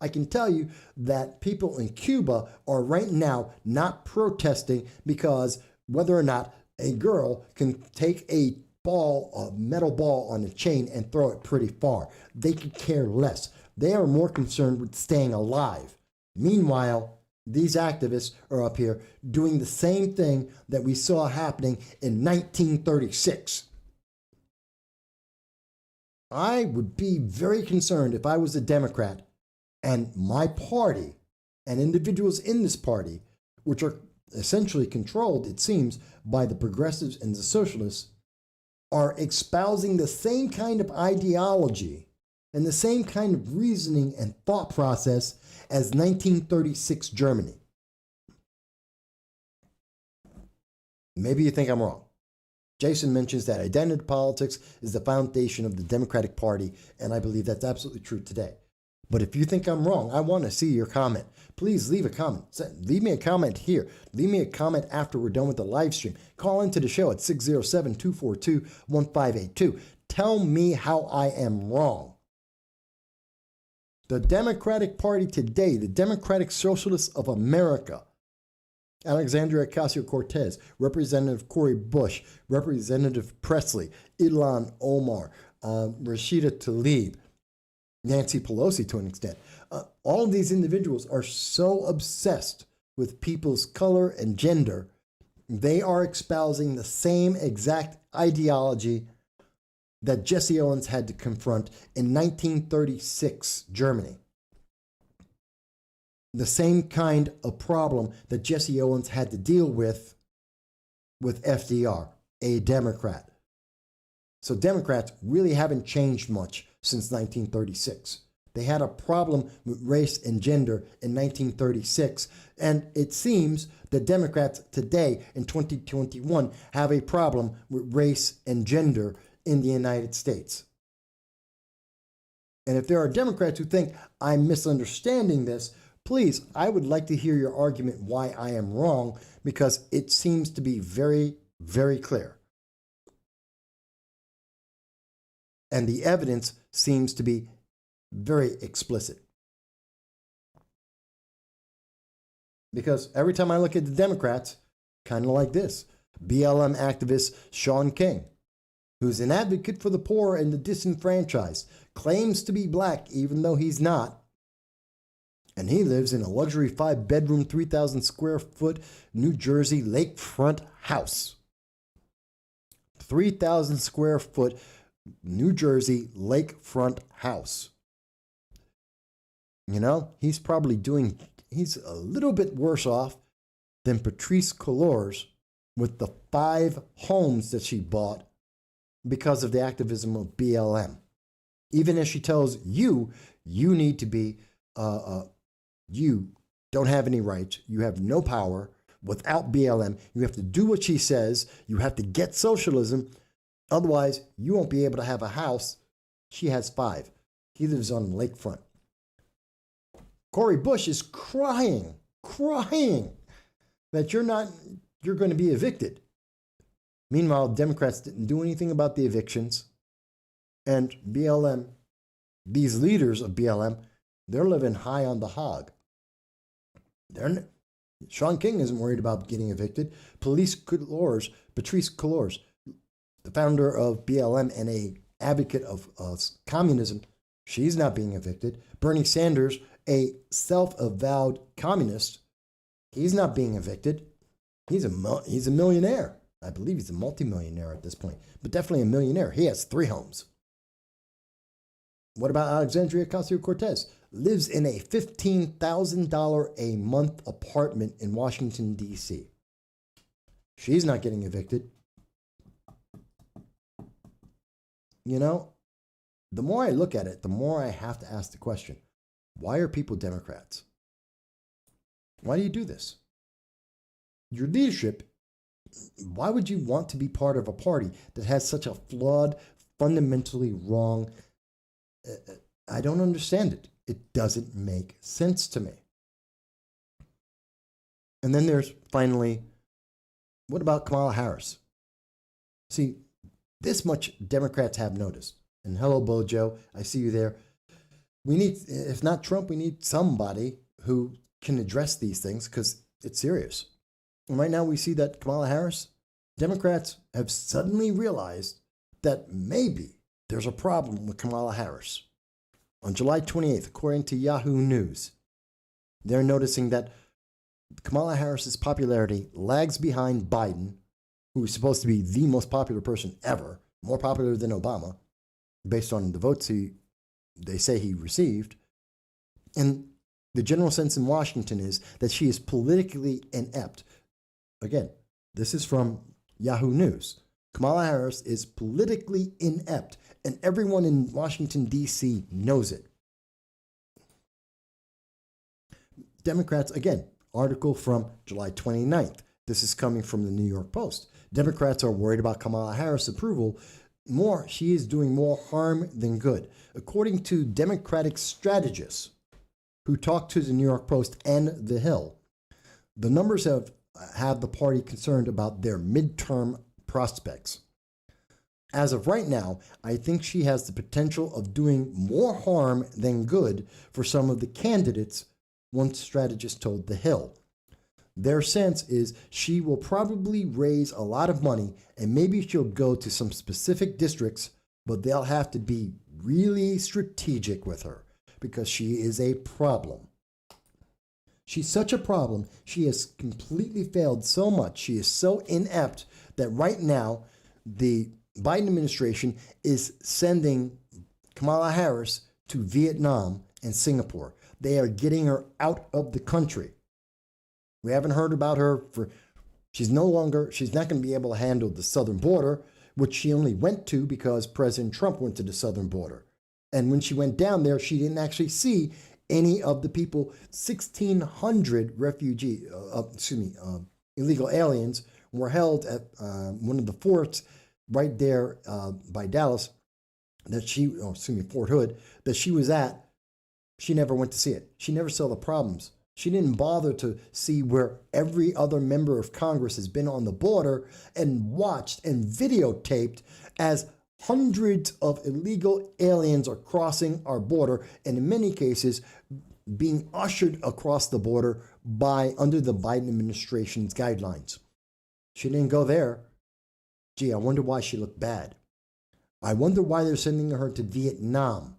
I can tell you that people in Cuba are right now not protesting because whether or not a girl can take a metal ball on a chain and throw it pretty far. They could care less. They are more concerned with staying alive. Meanwhile, these activists are up here doing the same thing that we saw happening in 1936. I would be very concerned if I was a Democrat and my party and individuals in this party, which are essentially controlled, it seems, by the progressives and the socialists, are espousing the same kind of ideology and the same kind of reasoning and thought process as 1936 Germany. Maybe you think I'm wrong. Jason mentions that identity politics is the foundation of the Democratic Party, and I believe that's absolutely true today. But if you think I'm wrong, I want to see your comment. Please leave a comment. Leave me a comment here. Leave me a comment after we're done with the live stream. Call into the show at 607-242-1582. Tell me how I am wrong. The Democratic Party today, the Democratic Socialists of America, Alexandria Ocasio-Cortez, Representative Cori Bush, Representative Presley, Ilhan Omar, Rashida Tlaib, Nancy Pelosi to an extent. All of these individuals are so obsessed with people's color and gender, they are espousing the same exact ideology that Jesse Owens had to confront in 1936 Germany. The same kind of problem that Jesse Owens had to deal with FDR, a Democrat. So Democrats really haven't changed much since 1936. They had a problem with race and gender in 1936, and it seems that Democrats today in 2021 have a problem with race and gender in the United States. And if there are Democrats who think I'm misunderstanding this, please, I would like to hear your argument why I am wrong, because it seems to be very, very clear. And the evidence seems to be very explicit. Because every time I look at the Democrats, kind of like this, BLM activist Shaun King, who's an advocate for the poor and the disenfranchised, claims to be black even though he's not. And he lives in a luxury 5-bedroom, 3,000 square foot New Jersey lakefront house. 3,000 square foot New Jersey lakefront house. You know, he's a little bit worse off than Patrisse Cullors with the 5 homes that she bought because of the activism of BLM. Even as she tells you need to be, you don't have any rights, you have no power. Without BLM, you have to do what she says, you have to get socialism, otherwise you won't be able to have a house. She has 5. He lives on the lakefront. Cori Bush is crying that you're going to be evicted. Meanwhile, Democrats didn't do anything about the evictions. And BLM, these leaders of BLM, They're living high on the hog. Sean King isn't worried about getting evicted. Patrice Cullors, the founder of BLM and a advocate of communism, she's not being evicted. Bernie Sanders, a self-avowed communist, he's not being evicted. He's a millionaire. I believe he's a multimillionaire at this point, but definitely a millionaire. He has 3 homes. What about Alexandria Ocasio-Cortez? Lives in a $15,000 a month apartment in Washington, D.C. She's not getting evicted. You know, the more I look at it, the more I have to ask the question, why are people Democrats? Why do you do this? Your leadership, why would you want to be part of a party that has such a flawed, fundamentally wrong? I don't understand it. It doesn't make sense to me. And then there's finally, what about Kamala Harris? See, this much Democrats have noticed. And hello, Bojo, I see you there. We need, if not Trump, we need somebody who can address these things because it's serious. And right now we see that Kamala Harris, Democrats have suddenly realized that maybe there's a problem with Kamala Harris. On July 28th, according to Yahoo News, they're noticing that Kamala Harris's popularity lags behind Biden, who is supposed to be the most popular person ever, more popular than Obama, based on the votes they say he received. And the general sense in Washington is that she is politically inept. Again, this is from Yahoo News. Kamala Harris is politically inept, and everyone in Washington, D.C. knows it. Democrats, again, article from July 29th. This is coming from the New York Post. Democrats are worried about Kamala Harris' approval. She is doing more harm than good. According to Democratic strategists who talked to the New York Post and The Hill, the numbers have the party concerned about their midterm prospects. As of right now, I think she has the potential of doing more harm than good for some of the candidates, one strategist told The Hill. Their sense is she will probably raise a lot of money and maybe she'll go to some specific districts, but they'll have to be really strategic with her because she is a problem. She's such a problem. She has completely failed so much. She is so inept that right now the Biden administration is sending Kamala Harris to Vietnam and Singapore. They are getting her out of the country. We haven't heard about her she's not going to be able to handle the southern border, which she only went to because President Trump went to the southern border. And when she went down there, she didn't actually see any of the people, 1,600 illegal aliens were held at one of the forts right there by Dallas, Fort Hood, that she was at. She never went to see it. She never saw the problems. She didn't bother to see where every other member of Congress has been on the border and watched and videotaped as hundreds of illegal aliens are crossing our border and in many cases being ushered across the border under the Biden administration's guidelines. She didn't go there. Gee, I wonder why she looked bad. I wonder why they're sending her to Vietnam.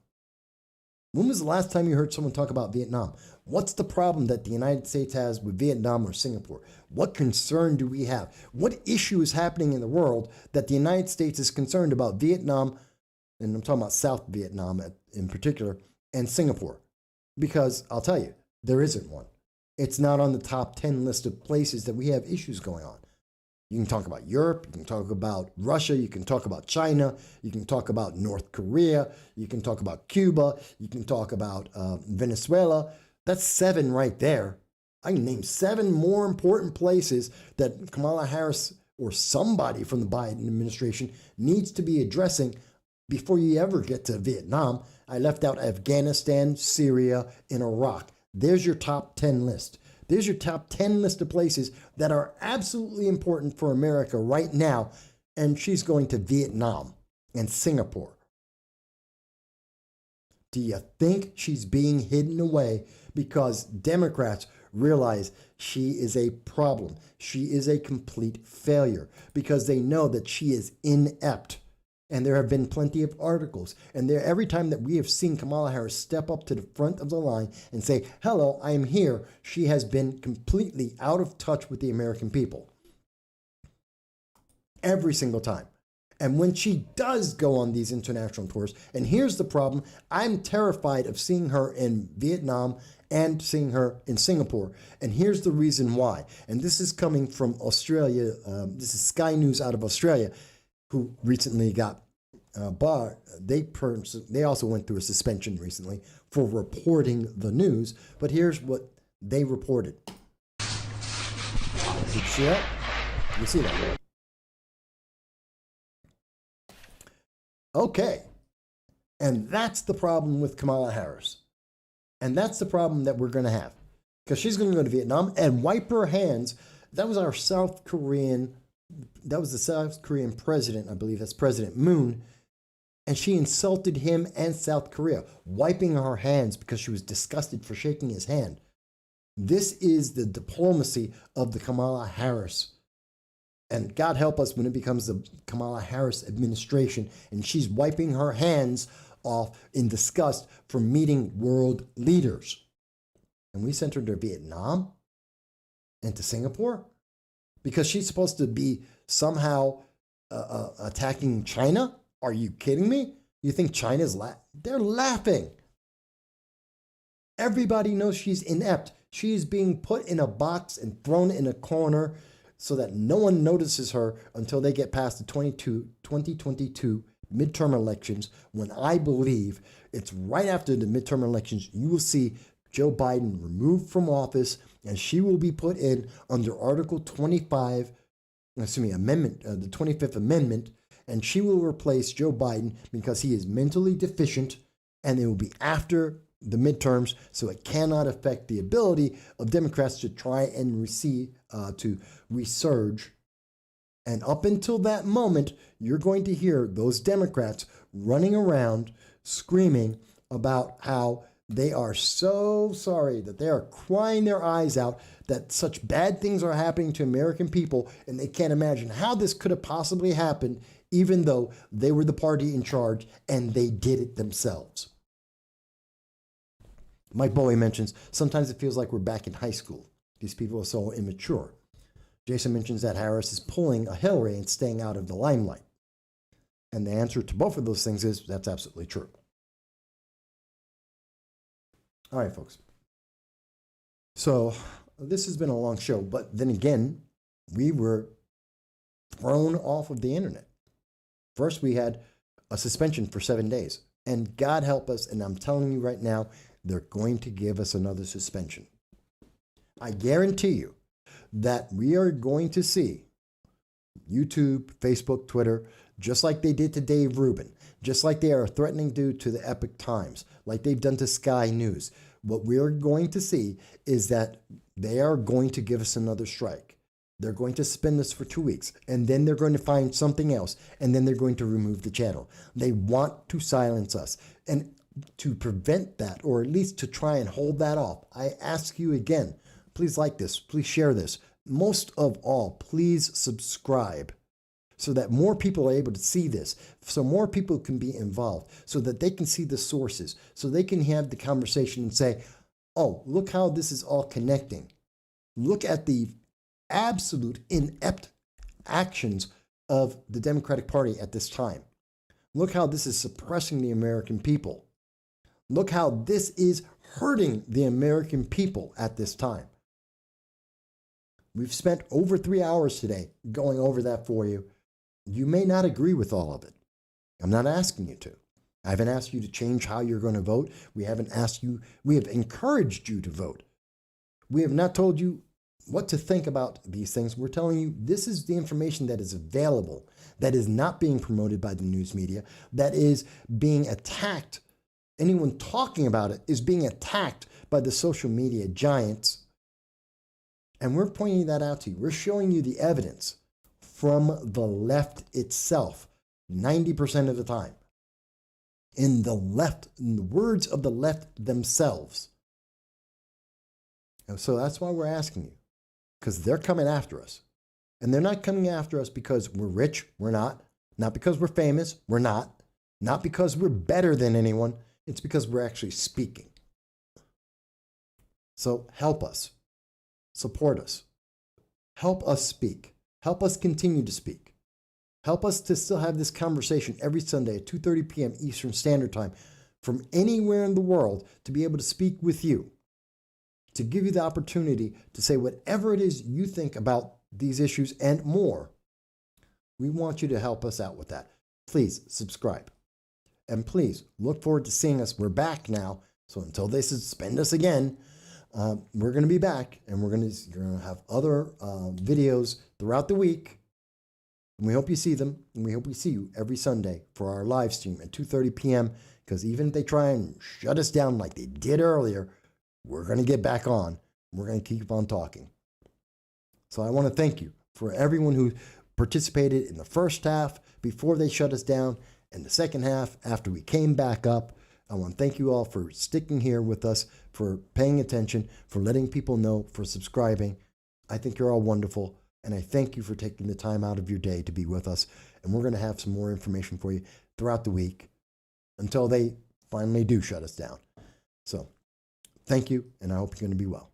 When was the last time you heard someone talk about Vietnam? What's the problem that the United States has with Vietnam or Singapore? What concern do we have? What issue is happening in the world that the United States is concerned about Vietnam, and I'm talking about South Vietnam in particular, and Singapore? Because I'll tell you, there isn't one. It's not on the top 10 list of places that we have issues going on. You can talk about Europe, you can talk about Russia, you can talk about China, you can talk about North Korea, you can talk about Cuba, you can talk about Venezuela. That's 7 right there. I can name 7 more important places that Kamala Harris or somebody from the Biden administration needs to be addressing before you ever get to Vietnam. I left out Afghanistan, Syria, and Iraq. There's your top 10 list. There's your top 10 list of places that are absolutely important for America right now. And she's going to Vietnam and Singapore. Do you think she's being hidden away because Democrats realize she is a problem? She is a complete failure because they know that she is inept. And there have been plenty of articles. And there, every time that we have seen Kamala Harris step up to the front of the line and say, hello, I am here, she has been completely out of touch with the American people. Every single time. And when she does go on these international tours, and here's the problem, I'm terrified of seeing her in Vietnam and seeing her in Singapore. And here's the reason why. And this is coming from Australia. This is Sky News out of Australia, who recently got barred. They also went through a suspension recently for reporting the news. But here's what they reported. Did you see that? You see that? Okay. And that's the problem with Kamala Harris. And that's the problem that we're going to have. Because she's going to go to Vietnam and wipe her hands. That was the South Korean president, I believe that's President Moon. And she insulted him and South Korea, wiping her hands because she was disgusted for shaking his hand. This is the diplomacy of the Kamala Harris. And God help us when it becomes the Kamala Harris administration and she's wiping her hands off in disgust for meeting world leaders. And we sent her to Vietnam and to Singapore because she's supposed to be somehow attacking China? Are you kidding me? You think China's they're laughing. Everybody knows she's inept. She's being put in a box and thrown in a corner so that no one notices her until they get past the 2022 midterm elections, when I believe it's right after the midterm elections, you will see Joe Biden removed from office and she will be put in under Article 25, the 25th Amendment, and she will replace Joe Biden because he is mentally deficient, and it will be after the midterms, so it cannot affect the ability of Democrats to try and resurge. And up until that moment, you're going to hear those Democrats running around screaming about how they are so sorry, that they are crying their eyes out, that such bad things are happening to American people, and they can't imagine how this could have possibly happened, even though they were the party in charge and they did it themselves. Mike Bowie mentions, sometimes it feels like we're back in high school. These people are so immature. Jason mentions that Harris is pulling a Hillary and staying out of the limelight. And the answer to both of those things is that's absolutely true. All right, folks. So this has been a long show, but then again, we were thrown off of the internet. First, we had a suspension for 7 days. And God help us, and I'm telling you right now, they're going to give us another suspension. I guarantee you that we are going to see YouTube, Facebook, Twitter, just like they did to Dave Rubin, just like they are threatening to do to the Epic Times, like they've done to Sky News. What we're going to see is that they are going to give us another strike. They're going to suspend this for 2 weeks, and then they're going to find something else, and then they're going to remove the channel. They want to silence us. And to prevent that, or at least to try and hold that off, I ask you again, please like this, please share this. Most of all, please subscribe so that more people are able to see this, so more people can be involved, so that they can see the sources, so they can have the conversation and say, oh, look how this is all connecting. Look at the absolute inept actions of the Democratic Party at this time. Look how this is suppressing the American people. Look how this is hurting the American people at this time. We've spent over 3 hours today going over that for you. You may not agree with all of it. I'm not asking you to. I haven't asked you to change how you're going to vote. We have encouraged you to vote. We have not told you what to think about these things. We're telling you this is the information that is available, that is not being promoted by the news media, that is being attacked. Anyone talking about it is being attacked by the social media giants. And we're pointing that out to you. We're showing you the evidence from the left itself 90% of the time. in the left, in the words of the left themselves. And so that's why we're asking you, because they're coming after us. And they're not coming after us because we're rich, we're not. Not because we're famous, we're not. Not because we're better than anyone, it's because we're actually speaking. So help us, support us, help us speak, help us continue to speak. Help us to still have this conversation every Sunday at 2:30 p.m. Eastern Standard Time from anywhere in the world to be able to speak with you, to give you the opportunity to say whatever it is you think about these issues and more. We want you to help us out with that. Please subscribe. And please look forward to seeing us. We're back now. So until they suspend us again, we're going to be back, and you're going to have other videos throughout the week. And we hope you see them, and we hope we see you every Sunday for our live stream at 2:30 p.m. Because even if they try and shut us down like they did earlier, we're going to get back on. We're going to keep on talking. So I want to thank you for everyone who participated in the first half before they shut us down, and the second half after we came back up. I want to thank you all for sticking here with us, for paying attention, for letting people know, for subscribing. I think you're all wonderful. And I thank you for taking the time out of your day to be with us. And we're going to have some more information for you throughout the week until they finally do shut us down. So thank you, and I hope you're going to be well.